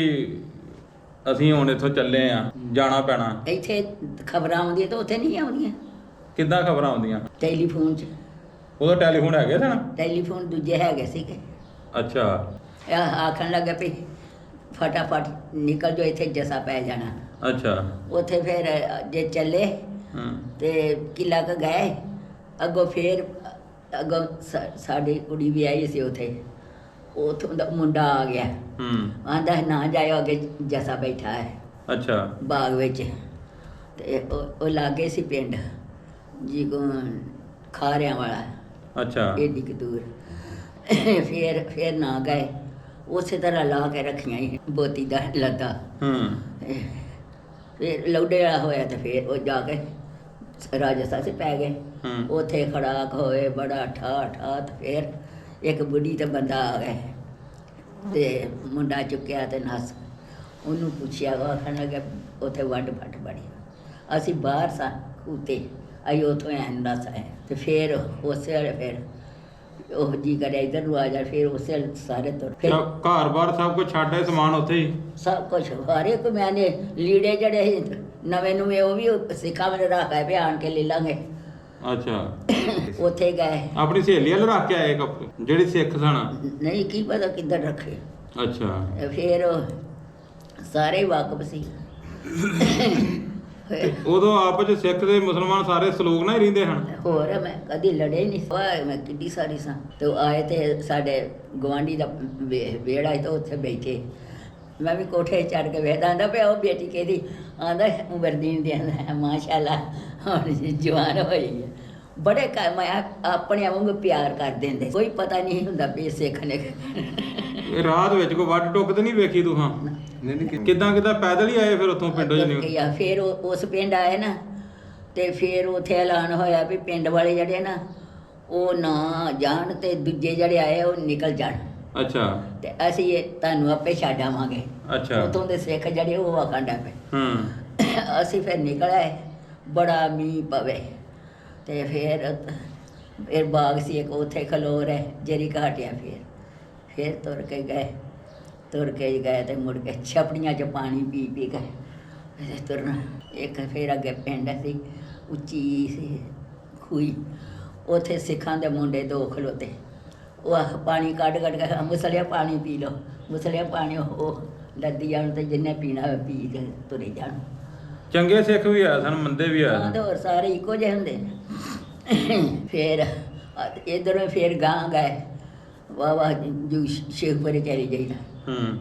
ਅਸੀਂ ਹੁਣ ਇੱਥੋਂ ਚੱਲੇ ਆ, ਜਾਣਾ ਪੈਣਾ? ਇੱਥੇ ਖਬਰਾਂ ਆਉਂਦੀਆਂ ਤਾਂ ਉੱਥੇ ਨਹੀਂ ਆਉਂਦੀਆਂ। ਕਿੱਦਾਂ ਖਬਰਾਂ ਆਉਂਦੀਆਂ? ਟੈਲੀਫੋਨ 'ਚ। ਉਦੋਂ ਟੈਲੀਫੋਨ ਹੈਗੇ ਸਨ? ਟੈਲੀਫੋਨ ਦੂਜੇ ਹੈਗੇ ਸੀਗੇ। ਅੱਛਾ। ਆਖਣ ਲੱਗਾ ਵੀ ਫਟਾਫਟ ਨਿਕਲ ਜੋ, ਇੱਥੇ ਜੱਸਾ ਪੈ ਜਾਣਾ। ਅੱਛਾ। ਉੱਥੇ ਫਿਰ ਜੇ ਚੱਲੇ ਤੇ ਕਿਲਾ ਕ ਗਏ, ਅੱਗੋਂ ਫਿਰ ਅੱਗੋਂ ਸਾਡੀ ਕੁੜੀ ਵੀ ਆਈ ਸੀ ਉੱਥੇ, ਉੱਥੋਂ ਦਾ ਮੁੰਡਾ ਆ ਗਿਆ, ਆਂਦਾ ਨਾ ਜਾਇਓ ਅੱਗੇ ਜੱਸਾ ਬੈਠਾ ਹੈ। ਅੱਛਾ। ਬਾਗ ਵਿੱਚ, ਤੇ ਉਹ ਲਾਗੇ ਸੀ ਪਿੰਡ ਜੀ ਕੋ ਖਾਰਿਆਂ ਵਾਲਾ। ਅੱਛਾ। ਏਡੀ ਕੁ ਦੂਰ। ਫਿਰ ਨਾ ਗਏ, ਉਸੇ ਤਰ੍ਹਾਂ ਲਾ ਕੇ ਰੱਖੀਆਂ ਸੀ ਬੋਤੀ ਦਾ ਲੱਦਾ। ਫਿਰ ਲੌਡੇ ਵਾਲਾ ਹੋਇਆ ਤੇ ਫਿਰ ਉਹ ਜਾ ਕੇ ਰਾਜਸਥਾਨ 'ਚ ਪੈ ਗਏ। ਉੱਥੇ ਖੜਾਕ ਹੋਏ ਬੜਾ ਠਾ ਤੇ ਫਿਰ ਇੱਕ ਬੁੱਢੀ ਤੇ ਬੰਦਾ ਆ ਗਏ ਤੇ ਮੁੰਡਾ ਚੁੱਕਿਆ ਤੇ ਨੱਸ ਉਹਨੂੰ ਪੁੱਛਿਆ, ਉਹ ਆਖਣ ਲੱਗਾ ਉੱਥੇ ਵੱਢ ਫੱਟ ਬੜੀ, ਅਸੀਂ ਬਾਹਰ ਸਾਂ ਖੂਤੇ, ਅਸੀਂ ਉੱਥੋਂ ਐਂ ਨੱਸ ਆਏ। ਤੇ ਫਿਰ ਉਸੇ ਵੇਲੇ ਫਿਰ ਉਹ ਜੀ ਕਰਿਆ ਇੱਧਰ ਨੂੰ ਆ ਜਾ, ਫਿਰ ਉਸੇ ਵੇਲੇ ਸਾਰੇ ਤੁਰ ਫਿਰ ਘਰ ਬਾਰ ਸਭ ਕੁਝ ਛੱਡ ਆਏ, ਸਮਾਨ ਉੱਥੇ ਹੀ? ਸਭ ਕੁਛ ਹਰ ਇੱਕ ਮੈਂ ਲੀੜੇ ਜਿਹੜੇ ਸੀ ਨਵੇਂ ਉਹ ਵੀ ਸਿੱਖਾਂ ਮੇਰੇ ਰੱਖ ਆਏ ਵੀ ਆਣ ਕੇ ਲੈ ਲਾਂਗੇ। ਅੱਛਾ ਉੱਥੇ ਗਏ। ਆਪਣੀ ਸਹੇਲੀ ਵੱਲ ਰੱਖ ਕੇ ਆਏ ਕੱਪੜੇ ਜਿਹੜੀ ਸਿੱਖ ਸਨ? ਨਹੀਂ ਕੀ ਪਤਾ ਕਿੱਧਰ ਰੱਖੇ। ਅੱਛਾ ਫਿਰ ਉਹ ਸਾਰੇ ਵਾਕਫ ਸੀ। ਤੇ ਉਦੋਂ ਆਪਸ ਚ ਸਿੱਖ ਤੇ ਮੁਸਲਮਾਨ ਸਾਰੇ ਸਲੂਕ ਨਾਲ ਹੀ ਰਹਿੰਦੇ ਹਨ? ਹੋਰ ਮੈਂ ਕਦੀ ਲੜੇ ਨਹੀਂ ਵਾਹ ਮੈਂ ਕਿੱਡੀ ਸਾਰੀ ਸਾਂ ਤੇ ਉਹ ਆਏ ਤੇ ਸਾਡੇ ਗਵਾਂਢੀ ਦਾ ਵਿਹੜਾ ਸੀ ਤੇ ਉੱਥੇ ਬੈਠੇ। ਮੈਂ ਵੀ ਕੋਠੇ ਚੜ੍ਹ ਕੇ ਵੇਖਦਾ ਆਂਦਾ ਪਿਆ ਉਹ ਬੇਟੀ ਕਿਹਦੀ ਆਂਦਾ ਉਮਰਦੀਨ ਦੀ ਆਂਦਾ ਮਾਸ਼ਾਅੱਲਾ ਹੁਣ ਜਵਾਨ ਹੋਈ ਹੈ। ਬੜੇ ਮੈਂ ਆਪਣੇ ਵਾਂਗੂ ਪਿਆਰ ਕਰ ਦਿੰਦੇ ਕੋਈ ਪਤਾ ਨਹੀਂ ਹੁੰਦਾ ਵੀ ਸਿੱਖ ਨੇ। ਇਹ ਰਾਹ ਦੇ ਵਿੱਚ ਕੋਈ ਵੱਢ ਟੁੱਕ ਤੇ ਨਹੀਂ ਵੇਖੀ ਤੂੰ? ਹਾਂ ਕਿੱਦਾਂ ਪੈਦਲ ਹੀ ਆਏ ਫਿਰ ਉੱਥੋਂ ਪਿੰਡੋਂ ਜੀ? ਫਿਰ ਉਸ ਪਿੰਡ ਆਏ ਨਾ ਤੇ ਫਿਰ ਉੱਥੇ ਐਲਾਨ ਹੋਇਆ ਵੀ ਪਿੰਡ ਵਾਲੇ ਜਿਹੜੇ ਨਾ ਉਹ ਨਾ ਜਾਣ ਤੇ ਦੂਜੇ ਜਿਹੜੇ ਆਏ ਉਹ ਨਿਕਲ ਜਾਣ। ਅੱਛਾ ਤੇ ਅਸੀਂ ਤੁਹਾਨੂੰ ਆਪੇ ਛੱਡ ਆਵਾਂਗੇ। ਅੱਛਾ ਉਤੋਂ ਦੇ ਸਿੱਖ ਜਿਹੜੇ ਉਹ ਆਖਣ ਡੈ ਪਏ। ਅਸੀਂ ਫਿਰ ਨਿਕਲ ਆਏ। ਬੜਾ ਮੀਂਹ ਪਵੇ ਤੇ ਫਿਰ ਬਾਗ ਸੀ ਇੱਕ ਉੱਥੇ ਖਲੋ ਰਹੇ ਜਿਹੜੀ ਘਾਟਿਆ। ਫਿਰ ਤੁਰ ਕੇ ਗਏ ਤੇ ਮੁੜ ਕੇ ਛਪੜੀਆਂ 'ਚ ਪਾਣੀ ਪੀ ਗਏ ਤੁਰਨਾ। ਇੱਕ ਫਿਰ ਅੱਗੇ ਪਿੰਡ ਸੀ ਉੱਚੀ ਸੀ ਖੂਹੀ ਉੱਥੇ ਸਿੱਖਾਂ ਦੇ ਮੁੰਡੇ 2 ਖਲੋਤੇ। ਉਹ ਪਾਣੀ ਕੱਢ ਕੇ ਮੁਸਲਿਆ ਪਾਣੀ ਪੀ ਲਓ ਮੁਸਲਿਆ ਪਾਣੀ ਉਹ ਲੱਦੀ ਜਾਣ ਤੇ ਜਿੰਨੇ ਪੀਣਾ ਪੀ ਕੇ ਤੁਰੇ ਜਾਣ। ਚੰਗੇ ਸਿੱਖ ਵੀ ਆ ਸਨ ਮੰਦੇ ਵੀ ਆ ਤੇ ਹੋਰ ਸਾਰੇ ਇੱਕੋ ਜਿਹੇ ਹੁੰਦੇ ਨੇ। ਫਿਰ ਇੱਧਰੋਂ ਫਿਰ ਗਾਂ ਗਏ ਵਾਹ ਜੂ ਸ਼ੇਖਪੁਰੇ ਚਲੀ ਜਾਈਦਾ।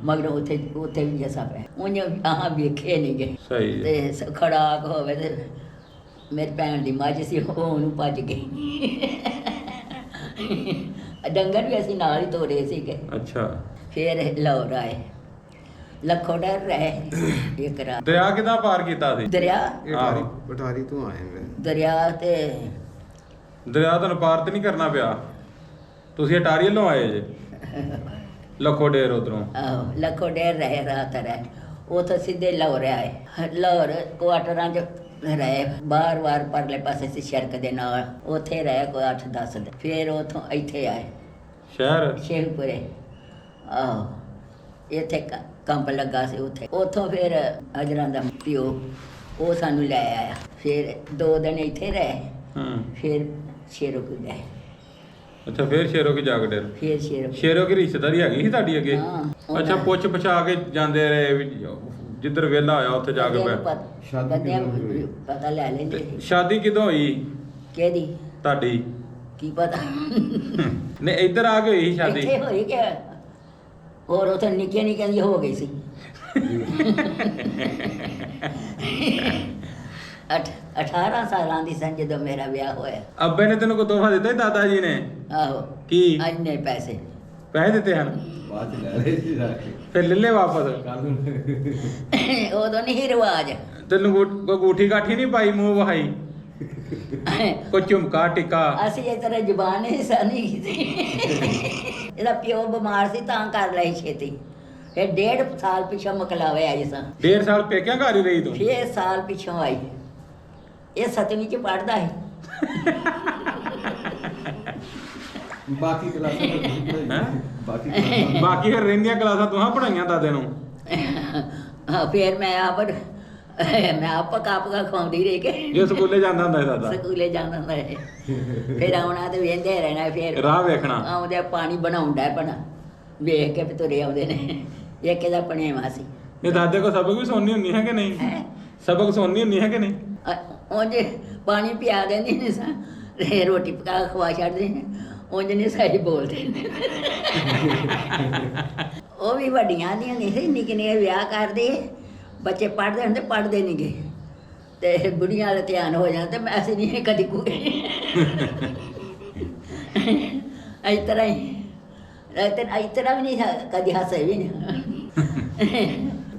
ਮਗਰ ਉੱਥੇ ਵੀ ਜਸਾ ਪਿਆ ਉਹਨੇ ਆਹ ਵੇਖੇ ਨਹੀਂ ਗਏ। ਸਹੀ ਤੇ ਖੜਾਕ ਹੋਵੇ ਤੇ ਮੇਰੀ ਭੈਣ ਦੀ ਮੱਝ ਸੀ ਉਹ ਉਹਨੂੰ ਭੱਜ ਗਈ। ਡੰਗਰ ਵੀ ਅਸੀਂ ਨਾਲ ਹੀ ਤੋਰੇ ਸੀਗੇ। ਅੱਛਾ ਫਿਰ ਲਾਹੌਰ ਆਏ ਲੱਖੋ ਡਰ ਰਹੇ ਇੱਕ ਰਾਤ। ਦਰਿਆ ਕਿੱਦਾਂ ਪਾਰ ਕੀਤਾ ਸੀ? ਦਰਿਆ ਪਟਾਰੀ ਤੋਂ ਆਏ ਮੈਂ। ਦਰਿਆ ਤੁਹਾਨੂੰ ਪਾਰ ਤੇ ਨਹੀਂ ਕਰਨਾ ਪਿਆ? ਤੁਸੀਂ ਅਟਾਰੀ ਵੱਲੋਂ ਆਏ ਜੇ? ਲੱਖੋ ਡੇਰ ਉਧਰੋਂ? ਆਹੋ ਲੱਖੋ ਡੇਰ ਰਹੇ ਰਾਤ ਰਹੇ ਉੱਥੋਂ ਸਿੱਧੇ ਲਾਹੌਰ ਆਏ। ਲਾਹੌਰ ਕੁਆਟਰਾਂ 'ਚ ਰਹੇ ਬਾਰ ਪਰਲੇ ਪਾਸੇ ਸੀ ਸੜਕ ਦੇ ਨਾਲ ਉੱਥੇ ਰਹੇ ਕੋਈ 8-10 ਦਿਨ। ਫਿਰ ਉੱਥੋਂ ਇੱਥੇ ਆਏ ਸ਼ਹਿਰ ਸ਼ੇਖਪੁਰੇ। ਆਹੋ ਇੱਥੇ ਕੰਪ ਲੱਗਾ ਸੀ ਉੱਥੋਂ ਫਿਰ ਅਜਰਾਂ ਦਾ ਪਿਓ ਉਹ ਸਾਨੂੰ ਲੈ ਆਇਆ। ਫਿਰ 2 ਦਿਨ ਇੱਥੇ ਰਹੇ। ਫਿਰ ਸ਼ੇਰੋ ਕੀ ਗਏ। ਅੱਛਾ ਫਿਰ ਸ਼ੇਰੋ ਕੀ ਜਾ ਕੇ ਡੇਰ? ਫਿਰ ਸ਼ੇਰੋ ਕੀ ਰਿਸ਼ਤੇਦਾਰੀ ਹੈਗੀ ਸੀ ਤੁਹਾਡੀ ਅੱਗੇ? ਅੱਛਾ ਪੁੱਛ ਪਛਾ ਕੇ ਜਾਂਦੇ ਰਹੇ ਵੀ ਜਿੱਧਰ ਵਿਹਲਾ ਹੋਇਆ ਉੱਥੇ ਜਾ ਕੇ ਪਤਾ ਲੈ ਲੈਂਦੇ। ਸ਼ਾਦੀ ਕਿਦੋਂ ਹੋਈ ਕਿਹਦੀ? ਤੁਹਾਡੀ? ਕੀ ਪਤਾ ਨਹੀਂ ਇੱਧਰ ਆ ਕੇ ਹੋਈ ਸੀ ਸ਼ਾਦੀ? ਇੱਥੇ ਹੋਈ ਕਿ ਹੋਰ ਉੱਥੇ ਨਿੱਕੀਆਂ ਦੀ ਹੋ ਗਈ ਸੀ। 18 ਸਾਲਾਂ ਦੀ ਸਾਂ ਜਦੋਂ ਮੇਰਾ ਵਿਆਹ ਹੋਇਆ। ਅੱਬੇ ਨੇ ਤੈਨੂੰ ਕੋਈ ਤੋਹਫਾ ਦਿੱਤਾ ਸੀ ਦਾਦਾ ਜੀ ਨੇ? ਆਹੋ ਕੀ? ਇੰਨੇ ਪੈਸੇ ਦਿੱਤੇ ਹਨ? ਬਾਅਦ ਚ ਲੈ ਲਏ ਸੀ ਜਾ ਕੇ। ਫਿਰ ਲੈ ਲੈ ਵਾਪਸ? ਉਦੋਂ ਨਹੀਂ ਰਿਵਾਜ। ਤੈਨੂੰ ਕੋਈ ਗੂਠੀ ਕਾਠੀ ਨਹੀਂ ਪਾਈ ਮੂੰਹ ਵਹਾਈ? ਕੋਈ ਝੁਮਕਾ ਟਿੱਕਾ? ਅਸੀਂ ਇਸ ਤਰ੍ਹਾਂ ਜ਼ੁਬਾਨ ਨਹੀਂ ਸਾਨੀ ਕੀਤੀ। ਇਹਦਾ ਪਿਓ ਬਿਮਾਰ ਸੀ ਤਾਂ ਕਰ ਲਈ ਛੇਤੀ। ਫਿਰ 1.5 ਸਾਲ ਪਿੱਛੋਂ ਮਕਲਾਵੇ ਆਈ ਸਾਂ। 1.5 ਸਾਲ ਪੇਕਿਆਂ ਘਰ ਹੀ ਰਹੀ ਤੂੰ? 6 ਸਾਲ ਪਿੱਛੋਂ ਆਈ। ਇਹ 7ਵੀਂ 'ਚ ਪੜ੍ਹਦਾ ਸੀ। ਬਾਕੀ ਕਲਾਸਾਂ ਬਾਕੀ ਫਿਰ ਰਹਿੰਦੀਆਂ ਕਲਾਸਾਂ ਤੂੰ ਪੜਾਈਆਂ ਦਾਦੇ ਨੂੰ? ਫਿਰ ਮੈਂ ਆਪ ਪਕਾ ਖਵਾਉਂਦੀ ਰਹੀ ਕਿ ਜੇ ਸਕੂਲੇ ਜਾਂਦਾ ਹੁੰਦਾ ਦਾਦਾ? ਸਕੂਲੇ ਜਾਂਦਾ ਹੁੰਦਾ ਸੀ। ਫਿਰ ਆਉਣਾ ਤੇ ਵੇਂਦੇ ਰਹਿਣਾ। ਫਿਰ ਰਾਹ ਵੇਖਣਾ ਆਉਂਦੇ ਪਾਣੀ ਬਣਾਉਂਦਾ ਬਣਾ ਵੇਖ ਕੇ ਵੀ ਤੁਰੇ ਆਉਂਦੇ ਨੇ। ਇੱਕ ਇਹਦਾ ਪਣੇਵਾ ਸੀ। ਇਹ ਦਾਦੇ ਕੋ ਸਬਕ ਵੀ ਸੁਣਨੀ ਹੁੰਦੀ ਹੈ ਕਿ ਨਹੀਂ? ਸਬਕ ਸੁਣਨੀ ਹੁੰਦੀ ਹੈ ਕਿ ਨਹੀਂ? ਉਂਝ ਪਾਣੀ ਪਿਆ ਦਿੰਦੀ ਨਹੀਂ ਸਾਂ ਤੇ ਰੋਟੀ ਪਕਾ ਖਵਾ ਛੱਡਦੇ ਨੇ। ਉਂਝ ਨਹੀਂ ਸਾਡੀ ਬੋਲਦੇ। ਉਹ ਵੀ ਵੱਡੀਆਂ ਦੀਆਂ ਨਹੀਂ ਸੀ ਨਿੱਕੇ ਨਿੱਕੇ ਵਿਆਹ ਕਰਦੇ ਬੱਚੇ ਪੜ੍ਹਦੇ ਹੁੰਦੇ ਪੜ੍ਹਦੇ ਨਹੀਂ ਗਏ ਤੇ ਬੁੜੀਆਂ ਵਾਲੇ ਧਿਆਨ ਹੋ ਜਾਂਦਾ ਤੇ ਅਸੀਂ ਨਹੀਂ ਕਦੀ ਕੋਈ ਇਸ ਤਰ੍ਹਾਂ ਵੀ ਨਹੀਂ ਕਦੀ ਹੱਸੇ ਵੀ ਨਹੀਂ।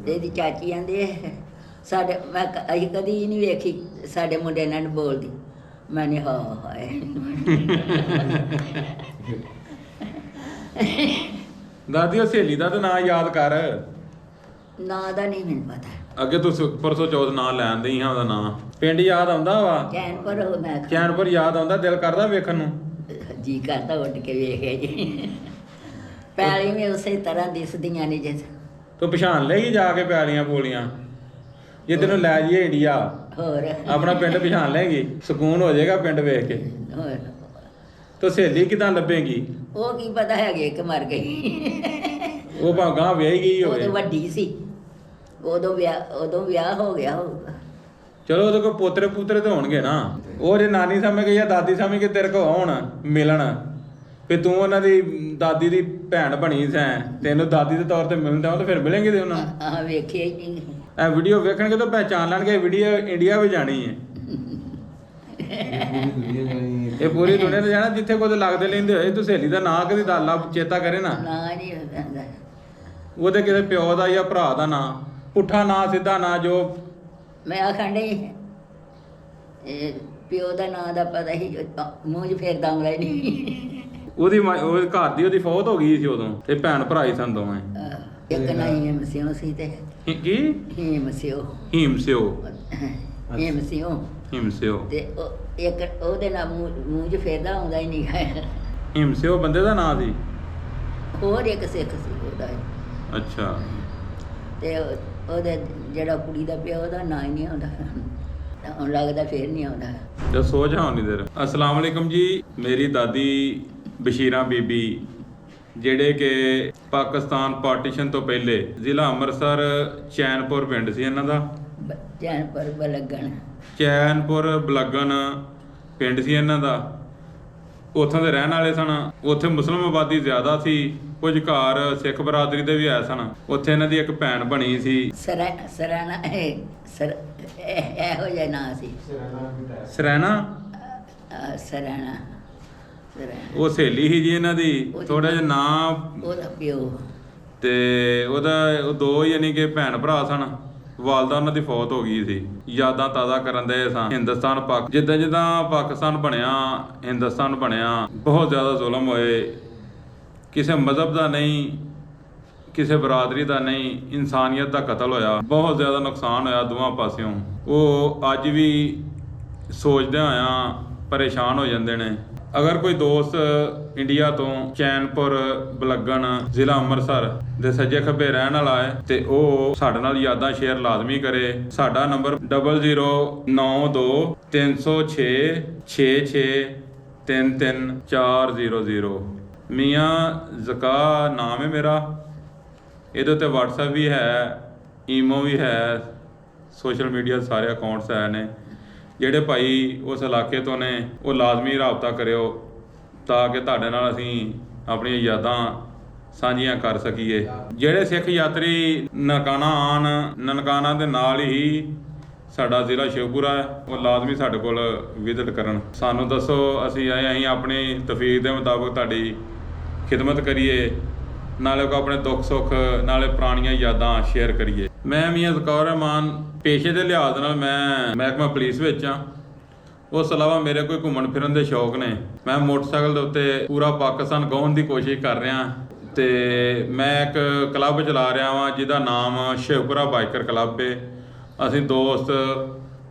ਇਹਦੀ ਚਾਚੀ ਆਂਦੀ ਸਾਡੇ ਅਸੀਂ ਕਦੀ ਨਹੀਂ ਵੇਖੀ ਸਾਡੇ ਮੁੰਡੇ ਨਾਲ ਬੋਲਦੀ। ਮੈਂ ਨਹੀਂ ਹਾਏ ਦਾਦੀ ਉਹ ਸਹੇਲੀ ਦਾ ਤਾਂ ਨਾਂ ਯਾਦ ਕਰ। ਨਾਂ ਦਾ ਨਹੀਂ ਮੈਨੂੰ ਪਤਾ। ਅੱਗੇ ਤੂੰ ਪਰਸੋਂ ਚੌਥ ਨਾਂ ਲੈਣ ਦਈ ਹਾਂ ਉਹਦਾ ਨਾਂ। ਪਿੰਡ ਯਾਦ ਆਉਂਦਾ ਵਾ? ਚੈਨਪੁਰ ਯਾਦ ਆਉਂਦਾ? ਦਿਲ ਕਰਦਾ ਵੇਖਣ ਨੂੰ? ਜੀ ਕਰਦਾ ਉੱਡ ਕੇ ਵੇਖੇ ਜੀ। ਪੈਲੀ ਵੀ ਉਸੇ ਤਰ੍ਹਾਂ ਦਿਸਦੀਆਂ ਨਹੀਂ ਜਿਸ। ਤੂੰ ਪਛਾਣ ਲਏਗੀ ਜਾ ਕੇ ਪੈਲੀਆਂ ਪੋਲੀਆਂ ਜੇ ਤੈਨੂੰ ਲੈ ਜਾਈਏ ਇੰਡੀਆ? ਹੋਰ ਆਪਣਾ ਪਿੰਡ ਪਛਾਣ ਲਏਗੀ, ਸਕੂਨ ਹੋ ਜਾਏਗਾ ਪਿੰਡ ਵੇਖ ਕੇ। ਹੋਰ ਤਾਂ ਸਹੇਲੀ ਕਿਦਾਂ ਲੱਭੇਗੀ? ਉਹ ਕੀ ਪਤਾ ਹੈਗੇ ਕਿ ਮਰ ਗਈ। ਉਹ ਭਾਗਾਂ ਵਿਆਹੀ ਗਈ ਉਹ ਹੋਵੇ। ਤਾਂ ਵੱਡੀ ਸੀ, ਉਦੋਂ ਵਿਆਹ ਹੋ ਗਿਆ ਹੋਊਗਾ। ਚਲੋ ਉਹਦੇ ਕੋਲ ਪੋਤਰੇ ਪੁੱਤਰੇ ਤਾਂ ਹੋਣਗੇ ਨਾ। ਉਹ ਜੇ ਨਾਨੀ ਸਮਝ ਗਈ ਜਾਂ ਦਾਦੀ ਸਮਝ ਕੇ ਤੇਰੇ ਕੋਲ ਆਉਣ ਮਿਲਣ, ਵੀ ਤੂੰ ਉਹਨਾਂ ਦੀ ਦਾਦੀ ਦੀ ਭੈਣ ਬਣੀ ਸੈਂ, ਤੈਨੂੰ ਦਾਦੀ ਦੇ ਤੌਰ ਤੇ ਮਿਲਣ ਦੇਵਾਂ, ਤਾਂ ਫਿਰ ਮਿਲੇਂਗੇ ਤੇ ਉਹਨਾਂ ਨੂੰ। ਆਹ ਵੇਖਿਆ ਹੀ ਨਹੀਂ। ਇਹ ਵੀਡੀਓ ਵੇਖਣਗੇ ਤਾਂ ਪਹਿਚਾਣ ਲੈਣਗੇ, ਵੀਡੀਓ ਇੰਡੀਆ ਵੀ ਜਾਣੀ ਹੈ। ਇਹ ਪੂਰੀ ਦੁਨੀਆ ਤੇ ਜਾਣਾ। ਜਿੱਥੇ ਕੋਈ ਲੱਗਦੇ ਲੈਂਦੇ ਹੋਏ ਤੂੰ ਸਹੇਲੀ ਦਾ ਨਾਂ ਕਦੀ ਦਾਲਾ ਚੇਤਾ ਕਰੇ ਨਾ, ਨਹੀਂ ਹੁੰਦਾ। ਉਹਦੇ ਕਿਸੇ ਪਿਓ ਦਾ ਜਾਂ ਭਰਾ ਦਾ ਨਾਂ, ਪੁੱਠਾ ਨਾਂ ਸਿੱਧਾ ਨਾਂ, ਜੋ ਮੈਂ ਆਖਣ ਡਈ ਇਹ ਪਿਓ ਦਾ ਨਾਂ ਦਾ ਪਤਾ ਹੀ ਮੂੰਹ 'ਚ ਫੇਰਦਾ ਆਉਂਦਾ ਹੀ ਨਹੀਂ। ਉਹਦੀ ਉਹ ਘਰ ਦੀ ਉਹਦੀ ਫੌਤ ਹੋ ਗਈ ਸੀ ਉਦੋਂ, ਤੇ ਭੈਣ ਭਰਾ ਹੀ ਸਨ ਦੋਵੇਂ। ਇੱਕ ਨਾ ਹੀਮ ਸਿਓ ਸੀ ਤੇ ਕੀ ਹੀਮ ਸਿਓ ਹੀਮ ਸਿਓ ਹੀਮ ਸਿਓ ਹੀਮ ਸਿਓ ਤੇ ਇੱਕ ਉਹਦੇ ਨਾਲ ਮੂੰਹ 'ਚ ਫੇਰਦਾ ਆਉਂਦਾ ਹੀ ਨਹੀਂ ਹੈ। ਹੀਮ ਸਿਓ ਬੰਦੇ ਦਾ ਨਾਂ ਸੀ। ਹੋਰ ਇੱਕ ਸਿੱਖ ਸੀ ਉਹਦਾ। ਅੱਛਾ। ਤੇ ਉਹਦੇ ਜਿਹੜਾ ਕੁੜੀ ਦਾ ਪਿਓ ਉਹਦਾ ਨਾਂ ਹੀ ਨਹੀਂ ਆਉਂਦਾ, ਹੁਣ ਲੱਗਦਾ ਫੇਰ ਨਹੀਂ ਆਉਂਦਾ। ਤੇ ਸੋਚ ਹਾਂ ਨਹੀਂ ਦੇਰ। ਅਸਲਾਮ ਵਾਲੇਕਮ ਜੀ। ਮੇਰੀ ਦਾਦੀ ਬਸ਼ੀਰਾ ਬੀਬੀ, ਜਿਹੜੇ ਕਿ ਪਾਕਿਸਤਾਨ ਪਾਰਟੀਸ਼ਨ ਤੋਂ ਪਹਿਲੇ ਜ਼ਿਲ੍ਹਾ ਅੰਮ੍ਰਿਤਸਰ ਚੈਨਪੁਰ ਪਿੰਡ ਸੀ ਇਹਨਾਂ ਦਾ। ਚੈਨਪੁਰ ਬਲਗਣ, ਚੈਨਪੁਰ ਬਲਗਣ ਪਿੰਡ ਸੀ ਇਹਨਾਂ ਦਾ। ਉੱਥੋਂ ਦੇ ਰਹਿਣ ਵਾਲੇ ਸਨ। ਉੱਥੇ ਮੁਸਲਿਮ ਆਬਾਦੀ ਜ਼ਿਆਦਾ ਸੀ, ਕੁਝ ਘਰ ਸਿੱਖ ਬਰਾਦਰੀ ਦੇ ਵੀ ਆਏ ਸਨ। ਉੱਥੇ ਇਹਨਾਂ ਦੀ ਇੱਕ ਭੈਣ ਬਣੀ ਸੀ ਸਰਾਣਾ, ਇਹੋ ਜਿਹਾ ਨਾਂ ਸੀ ਸਰੈਣਾ। ਸਰਾਣਾ। ਉਹ ਸਹੇਲੀ ਸੀ ਜੀ ਇਹਨਾਂ ਦੀ, ਥੋੜਾ ਜਿਹਾ ਨਾਂ ਉਹਦਾ ਪਿਓ ਤੇ ਉਹ ਦੋ ਯਾਨੀ ਕਿ ਭੈਣ ਭਰਾ ਸਨ। ਵਾਲਦਾ ਉਹਨਾਂ ਦੀ ਫੌਤ ਹੋ ਗਈ ਸੀ। ਯਾਦਾਂ ਤਾਜ਼ਾ ਕਰਨ ਦੇ ਸਾਂ। ਹਿੰਦੁਸਤਾਨ ਜਿੱਦਾਂ ਪਾਕਿਸਤਾਨ ਬਣਿਆ, ਹਿੰਦੁਸਤਾਨ ਬਣਿਆ, ਬਹੁਤ ਜ਼ਿਆਦਾ ਜ਼ੁਲਮ ਹੋਏ। ਕਿਸੇ ਮਜ਼ਹਬ ਦਾ ਨਹੀਂ, ਕਿਸੇ ਬਰਾਦਰੀ ਦਾ ਨਹੀਂ, ਇਨਸਾਨੀਅਤ ਦਾ ਕਤਲ ਹੋਇਆ। ਬਹੁਤ ਜ਼ਿਆਦਾ ਨੁਕਸਾਨ ਹੋਇਆ ਦੋਵਾਂ ਪਾਸਿਓਂ। ਉਹ ਅੱਜ ਵੀ ਸੋਚਦੇ ਹੋਇਆਂ ਪਰੇਸ਼ਾਨ ਹੋ ਜਾਂਦੇ ਨੇ। ਅਗਰ ਕੋਈ ਦੋਸਤ ਇੰਡੀਆ ਤੋਂ ਚੈਨਪੁਰ ਬਲਗਣ ਜ਼ਿਲ੍ਹਾ ਅੰਮ੍ਰਿਤਸਰ ਦੇ ਸੱਜੇ ਖੱਬੇ ਰਹਿਣ ਵਾਲਾ ਹੈ ਤੇ ਉਹ ਸਾਡੇ ਨਾਲ ਯਾਦਾਂ ਸ਼ੇਅਰ ਲਾਜ਼ਮੀ ਕਰੇ। ਸਾਡਾ ਨੰਬਰ 009226633400। ਮੀਆਂ ਜ਼ਕਾ ਨਾਮ ਹੈ ਮੇਰਾ। ਇਹਦੇ ਉੱਤੇ WhatsApp ਵੀ ਹੈ, ਈਮੋ ਵੀ ਹੈ, ਸੋਸ਼ਲ ਮੀਡੀਆ ਸਾਰੇ ਅਕਾਊਂਟਸ ਹੈ ਨੇ। ਜਿਹੜੇ ਭਾਈ ਉਸ ਇਲਾਕੇ ਤੋਂ ਨੇ ਉਹ ਲਾਜ਼ਮੀ ਰਾਬਤਾ ਕਰਿਓ ਤਾਂ ਕਿ ਤੁਹਾਡੇ ਨਾਲ ਅਸੀਂ ਆਪਣੀਆਂ ਯਾਦਾਂ ਸਾਂਝੀਆਂ ਕਰ ਸਕੀਏ। ਜਿਹੜੇ ਸਿੱਖ ਯਾਤਰੀ ਨਨਕਾਣਾ ਆਉਣ, ਨਨਕਾਣਾ ਦੇ ਨਾਲ ਹੀ ਸਾਡਾ ਜ਼ਿਲ੍ਹਾ ਸ਼ਿਵਪੁਰਾ ਹੈ, ਉਹ ਲਾਜ਼ਮੀ ਸਾਡੇ ਕੋਲ ਵਿਜ਼ਿਟ ਕਰਨ। ਸਾਨੂੰ ਦੱਸੋ, ਅਸੀਂ ਅਸੀਂ ਆਪਣੀ ਤੌਫੀਕ ਦੇ ਮੁਤਾਬਕ ਤੁਹਾਡੀ ਖਿਦਮਤ ਕਰੀਏ, ਨਾਲੇ ਕੋ ਆਪਣੇ ਦੁੱਖ ਸੁੱਖ, ਨਾਲੇ ਪੁਰਾਣੀਆਂ ਯਾਦਾਂ ਸ਼ੇਅਰ ਕਰੀਏ। ਮੈਂ ਮੀਆਂ ਜ਼ਕੌਰ ਰਹਿਮਾਨ, ਪੇਸ਼ੇ ਦੇ ਲਿਹਾਜ਼ ਨਾਲ ਮੈਂ ਮਹਿਕਮਾ ਪੁਲਿਸ ਵਿੱਚ ਹਾਂ। ਉਸ ਤੋਂ ਇਲਾਵਾ ਮੇਰੇ ਕੋਈ ਘੁੰਮਣ ਫਿਰਨ ਦੇ ਸ਼ੌਕ ਨੇ। ਮੈਂ ਮੋਟਰਸਾਈਕਲ ਦੇ ਉੱਤੇ ਪੂਰਾ ਪਾਕਿਸਤਾਨ ਘੁੰਮਣ ਦੀ ਕੋਸ਼ਿਸ਼ ਕਰ ਰਿਹਾ ਤੇ ਮੈਂ ਇੱਕ ਕਲੱਬ ਚਲਾ ਰਿਹਾ ਵਾਂ ਜਿਹਦਾ ਨਾਮ ਸ਼ਿਵਪੁਰਾ ਬਾਈਕਰ ਕਲੱਬ ਹੈ। ਅਸੀਂ ਦੋਸਤ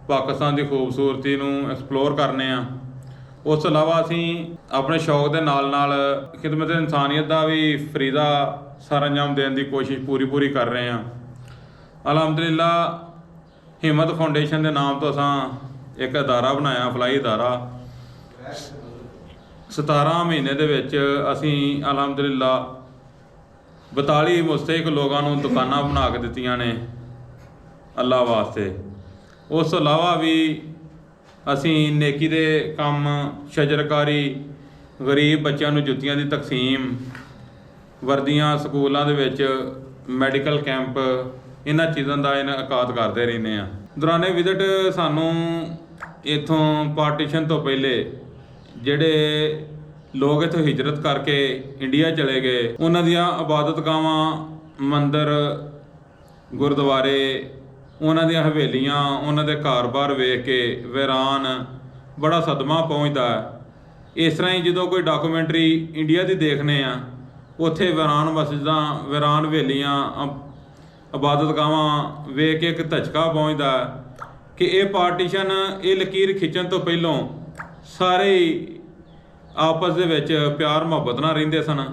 ਪਾਕਿਸਤਾਨ ਦੀ ਖੂਬਸੂਰਤੀ ਨੂੰ ਐਕਸਪਲੋਰ ਕਰਨੇ ਆ। ਉਸ ਤੋਂ ਇਲਾਵਾ ਅਸੀਂ ਆਪਣੇ ਸ਼ੌਕ ਦੇ ਨਾਲ ਨਾਲ ਖਿਦਮਤ ਇਨਸਾਨੀਅਤ ਦਾ ਵੀ ਫਰੀਦਾ ਸਰ ਅੰਜਾਮ ਦੇਣ ਦੀ ਕੋਸ਼ਿਸ਼ ਪੂਰੀ ਕਰ ਰਹੇ ਹਾਂ। ਅਲਹਮਦੁਲਿਲਾ ਹਿੰਮਤ ਫਾਊਂਡੇਸ਼ਨ ਦੇ ਨਾਮ ਤੋਂ ਅਸਾਂ ਇੱਕ ਅਦਾਰਾ ਬਣਾਇਆ, ਫਲਾਈ ਅਦਾਰਾ। 17 ਮਹੀਨੇ ਦੇ ਵਿੱਚ ਅਸੀਂ ਅਲਹਮਦੁਲਿਲਾ 42 ਮੁਸਤਹਿਕ ਲੋਕਾਂ ਨੂੰ ਦੁਕਾਨਾਂ ਬਣਾ ਕੇ ਦਿੱਤੀਆਂ ਨੇ ਅੱਲਾ ਵਾਸਤੇ। ਉਸ ਤੋਂ ਇਲਾਵਾ ਵੀ ਅਸੀਂ ਨੇਕੀ ਦੇ ਕੰਮ, ਸ਼ਜਰਕਾਰੀ, ਗਰੀਬ ਬੱਚਿਆਂ ਨੂੰ ਜੁੱਤੀਆਂ ਦੀ ਤਕਸੀਮ, ਵਰਦੀਆਂ ਸਕੂਲਾਂ ਦੇ ਵਿੱਚ, ਮੈਡੀਕਲ ਕੈਂਪ, ਇਹਨਾਂ ਚੀਜ਼ਾਂ ਦਾ ਇਨਕਾਦ ਕਰਦੇ ਰਹਿੰਦੇ ਆ। ਦੌਰਾਨੇ ਵਿਜ਼ਿਟ ਸਾਨੂੰ ਇੱਥੋਂ ਪਾਰਟੀਸ਼ਨ ਤੋਂ ਪਹਿਲੇ ਜਿਹੜੇ ਲੋਕ ਇੱਥੋਂ ਹਿਜਰਤ ਕਰਕੇ ਇੰਡੀਆ ਚਲੇ ਗਏ, ਉਹਨਾਂ ਦੀਆਂ ਇਬਾਦਤਗਾਹਾਂ, ਮੰਦਰ, ਗੁਰਦੁਆਰੇ, ਉਹਨਾਂ ਦੀਆਂ ਹਵੇਲੀਆਂ, ਉਹਨਾਂ ਦੇ ਘਰ-ਬਾਰ ਵੇਖ ਕੇ ਵੀਰਾਨ ਬੜਾ ਸਦਮਾ ਪਹੁੰਚਦਾ ਹੈ। ਇਸ ਤਰ੍ਹਾਂ ਹੀ ਜਦੋਂ ਕੋਈ ਡਾਕੂਮੈਂਟਰੀ ਇੰਡੀਆ ਦੀ ਦੇਖਦੇ ਆ, ਉੱਥੇ ਵੀਰਾਨ ਮਸਜਿਦਾਂ, ਵੀਰਾਨ ਹਵੇਲੀਆਂ, ਇਬਾਦਤਗਾਹਾਂ ਵੇਖ ਕੇ ਇੱਕ ਧਚਕਾ ਪਹੁੰਚਦਾ ਕਿ ਇਹ ਪਾਰਟੀਸ਼ਨ, ਇਹ ਲਕੀਰ ਖਿੱਚਣ ਤੋਂ ਪਹਿਲੋਂ ਸਾਰੇ ਆਪਸ ਦੇ ਵਿੱਚ ਪਿਆਰ ਮੁਹੱਬਤ ਨਾਲ ਰਹਿੰਦੇ ਸਨ।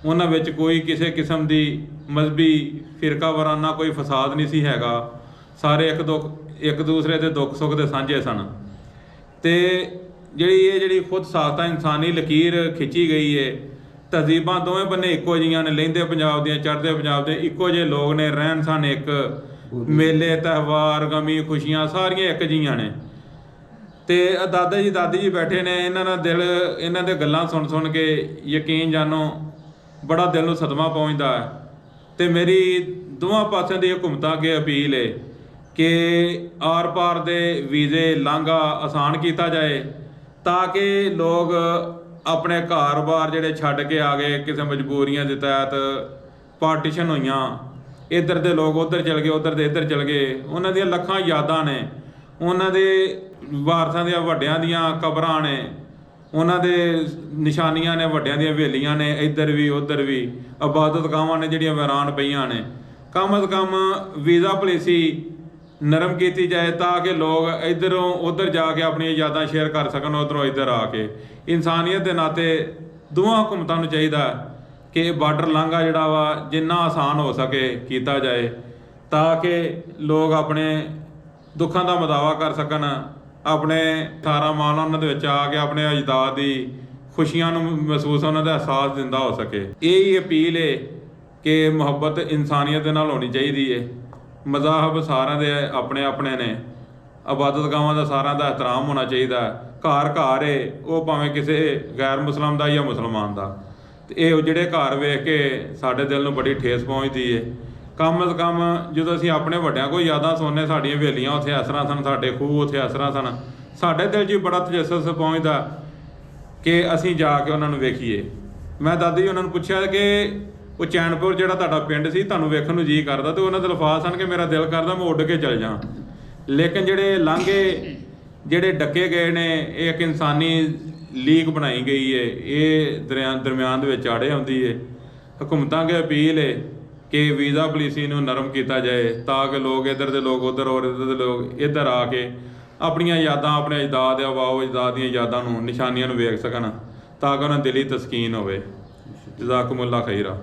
ਉਹਨਾਂ ਵਿੱਚ ਕੋਈ ਕਿਸੇ ਕਿਸਮ ਦੀ ਮਜ਼ਹਬੀ ਫਿਰਕਾ ਵਾਰਾਨਾ ਕੋਈ ਫਸਾਦ ਨਹੀਂ ਸੀ ਹੈਗਾ। ਸਾਰੇ ਇੱਕ ਦੂਸਰੇ ਦੇ ਦੁੱਖ ਸੁੱਖ ਦੇ ਸਾਂਝੇ ਸਨ। ਤੇ ਜਿਹੜੀ ਖੁਦ ਸਾਖਤਾ ਇਨਸਾਨੀ ਲਕੀਰ ਖਿੱਚੀ ਗਈ ਏ, ਤਹਿਜ਼ੀਬਾਂ ਦੋਵੇਂ ਬੰਨੇ ਇੱਕੋ ਜਿਹੀਆਂ ਨੇ, ਲਹਿੰਦੇ ਪੰਜਾਬ ਦੀਆਂ ਚੜ੍ਹਦੇ ਪੰਜਾਬ ਦੇ ਇੱਕੋ ਜਿਹੇ ਲੋਕ ਨੇ, ਰਹਿਣ ਸਹਿਣ ਇੱਕ, ਮੇਲੇ ਤਿਉਹਾਰ ਗਮੀ ਖੁਸ਼ੀਆਂ ਸਾਰੀਆਂ ਇੱਕ ਜਿਹੀਆਂ ਨੇ। ਤੇ ਦਾਦਾ ਜੀ ਦਾਦੀ ਜੀ ਬੈਠੇ ਨੇ, ਇਹਨਾਂ ਦਾ ਦਿਲ ਇਹਨਾਂ ਦੇ ਗੱਲਾਂ ਸੁਣ ਕੇ ਯਕੀਨ ਜਾਨੋ ਬੜਾ ਦਿਲ ਨੂੰ ਸਦਮਾ ਪਹੁੰਚਦਾ ਹੈ। ਤੇ ਮੇਰੀ ਦੋਵਾਂ ਪਾਸਿਆਂ ਦੀ ਹਕੂਮਤਾਂ ਅੱਗੇ ਅਪੀਲ ਹੈ ਕਿ ਆਰ ਪਾਰ ਦੇ ਵੀਜ਼ੇ ਲਾਂਘਾ ਆਸਾਨ ਕੀਤਾ ਜਾਏ, ਤਾਂ ਕਿ ਲੋਕ ਆਪਣੇ ਘਰ-ਬਾਰ ਜਿਹੜੇ ਛੱਡ ਕੇ ਆ ਗਏ ਕਿਸੇ ਮਜਬੂਰੀਆਂ ਦੇ ਤਹਿਤ, ਪਾਰਟੀਸ਼ਨ ਹੋਈਆਂ, ਇੱਧਰ ਦੇ ਲੋਕ ਉੱਧਰ ਚਲ ਗਏ, ਉੱਧਰ ਦੇ ਇੱਧਰ ਚਲ ਗਏ, ਉਹਨਾਂ ਦੀਆਂ ਲੱਖਾਂ ਯਾਦਾਂ ਨੇ, ਉਹਨਾਂ ਦੇ ਵਾਰਸਾਂ ਦੀਆਂ ਵੱਡਿਆਂ ਦੀਆਂ ਕਬਰਾਂ ਨੇ, ਉਹਨਾਂ ਦੇ ਨਿਸ਼ਾਨੀਆਂ ਨੇ, ਵੱਡਿਆਂ ਦੀਆਂ ਹਵੇਲੀਆਂ ਨੇ, ਇੱਧਰ ਵੀ ਉੱਧਰ ਵੀ, ਇਬਾਦਤਗਾਹਾਂ ਨੇ ਜਿਹੜੀਆਂ ਵੈਰਾਨ ਪਈਆਂ ਨੇ। ਕਮ ਅਜ਼ ਕਮ ਵੀਜ਼ਾ ਪਾਲਿਸੀ ਨਰਮ ਕੀਤੀ ਜਾਏ ਤਾਂ ਕਿ ਲੋਕ ਇੱਧਰੋਂ ਉੱਧਰ ਜਾ ਕੇ ਆਪਣੀਆਂ ਯਾਦਾਂ ਸ਼ੇਅਰ ਕਰ ਸਕਣ, ਉੱਧਰੋਂ ਇੱਧਰ ਆ ਕੇ। ਇਨਸਾਨੀਅਤ ਦੇ ਨਾਤੇ ਦੋਵਾਂ ਹਕੂਮਤਾਂ ਨੂੰ ਚਾਹੀਦਾ ਕਿ ਬਾਰਡਰ ਲਾਂਘਾ ਜਿਹੜਾ ਵਾ ਜਿੰਨਾ ਆਸਾਨ ਹੋ ਸਕੇ ਕੀਤਾ ਜਾਏ, ਤਾਂ ਕਿ ਲੋਕ ਆਪਣੇ ਦੁੱਖਾਂ ਦਾ ਮਦਾਵਾ ਕਰ ਸਕਣ, ਆਪਣੇ ਸਾਰਾ ਮਾਣ ਉਹਨਾਂ ਦੇ ਵਿੱਚ ਆ ਕੇ ਆਪਣੇ ਅਜਦਾਦ ਦੀ ਖੁਸ਼ੀਆਂ ਨੂੰ ਮਹਿਸੂਸ, ਉਹਨਾਂ ਦਾ ਅਹਿਸਾਸ ਦਿੰਦਾ ਹੋ ਸਕੇ। ਇਹ ਹੀ ਅਪੀਲ ਹੈ ਕਿ ਮੁਹੱਬਤ ਇਨਸਾਨੀਅਤ ਦੇ ਨਾਲ ਹੋਣੀ ਚਾਹੀਦੀ ਹੈ। ਮਜ਼ਾਹਬ ਸਾਰਿਆਂ ਦੇ ਆਪਣੇ ਆਪਣੇ ਨੇ, ਇਬਾਦਤਗਾਹਾਂ ਦਾ ਸਾਰਿਆਂ ਦਾ ਇਹਤਰਾਮ ਹੋਣਾ ਚਾਹੀਦਾ। ਘਰ ਘਰ ਹੈ, ਉਹ ਭਾਵੇਂ ਕਿਸੇ ਗੈਰ ਮੁਸਲਮਾਨ ਦਾ ਜਾਂ ਮੁਸਲਮਾਨ ਦਾ। ਤੇ ਇਹ ਜਿਹੜੇ ਘਰ ਵੇਖ ਕੇ ਸਾਡੇ ਦਿਲ ਨੂੰ ਬੜੀ ਠੇਸ ਪਹੁੰਚਦੀ ਹੈ। ਕਮ ਅਜ਼ ਕਮ ਜਦੋਂ ਅਸੀਂ ਆਪਣੇ ਵੱਡਿਆਂ ਕੋਈ ਯਾਦਾਂ ਸੁਣਨੇ, ਸਾਡੀਆਂ ਹਵੇਲੀਆਂ ਉੱਥੇ ਇਸ ਤਰ੍ਹਾਂ ਸਨ, ਸਾਡੇ ਖੂਹ ਉੱਥੇ ਇਸ ਤਰ੍ਹਾਂ ਸਨ, ਸਾਡੇ ਦਿਲ 'ਚ ਬੜਾ ਤਜੱਸਸ ਪਹੁੰਚਦਾ ਕਿ ਅਸੀਂ ਜਾ ਕੇ ਉਹਨਾਂ ਨੂੰ ਵੇਖੀਏ। ਮੈਂ ਦਾਦੀ ਉਹਨਾਂ ਨੂੰ ਪੁੱਛਿਆ ਕਿ ਉਹ ਚੈਨਪੁਰ ਜਿਹੜਾ ਤੁਹਾਡਾ ਪਿੰਡ ਸੀ, ਤੁਹਾਨੂੰ ਵੇਖਣ ਨੂੰ ਜੀ ਕਰਦਾ, ਤੇ ਉਹਨਾਂ ਦੇ ਅਲਫਾਜ਼ ਸਨ ਕਿ ਮੇਰਾ ਦਿਲ ਕਰਦਾ ਮੈਂ ਉੱਡ ਕੇ ਚਲ ਜਾਂ। ਲੇਕਿਨ ਜਿਹੜੇ ਲਾਂਘੇ ਜਿਹੜੇ ਡੱਕੇ ਗਏ ਨੇ, ਇਹ ਇੱਕ ਇਨਸਾਨੀ ਲੀਕ ਬਣਾਈ ਗਈ ਹੈ, ਇਹ ਦਰਮਿਆਨ ਦੇ ਵਿੱਚ ਆੜੇ ਆਉਂਦੀ ਹੈ। ਹਕੂਮਤਾਂ ਅੱਗੇ ਅਪੀਲ ਹੈ ਕਿ ਵੀਜ਼ਾ ਪਾਲਿਸੀ ਨੂੰ ਨਰਮ ਕੀਤਾ ਜਾਏ, ਤਾਂ ਕਿ ਲੋਕ ਇੱਧਰ ਦੇ ਲੋਕ ਉੱਧਰ ਔਰ ਇੱਧਰ ਦੇ ਲੋਕ ਇੱਧਰ ਆ ਕੇ ਆਪਣੀਆਂ ਯਾਦਾਂ, ਆਪਣੇ ਅਜਦਾਦ ਆਬਾਓ ਅਜਦਾਦ ਦੀਆਂ ਯਾਦਾਂ ਨੂੰ, ਨਿਸ਼ਾਨੀਆਂ ਨੂੰ ਵੇਖ ਸਕਣ, ਤਾਂ ਕਿ ਉਹਨਾਂ ਦਿਲੀ ਤਸਕੀਨ ਹੋਵੇ। ਜਜ਼ਾਕੁਮੁੱਲਾਹ ਖੈਰਾ।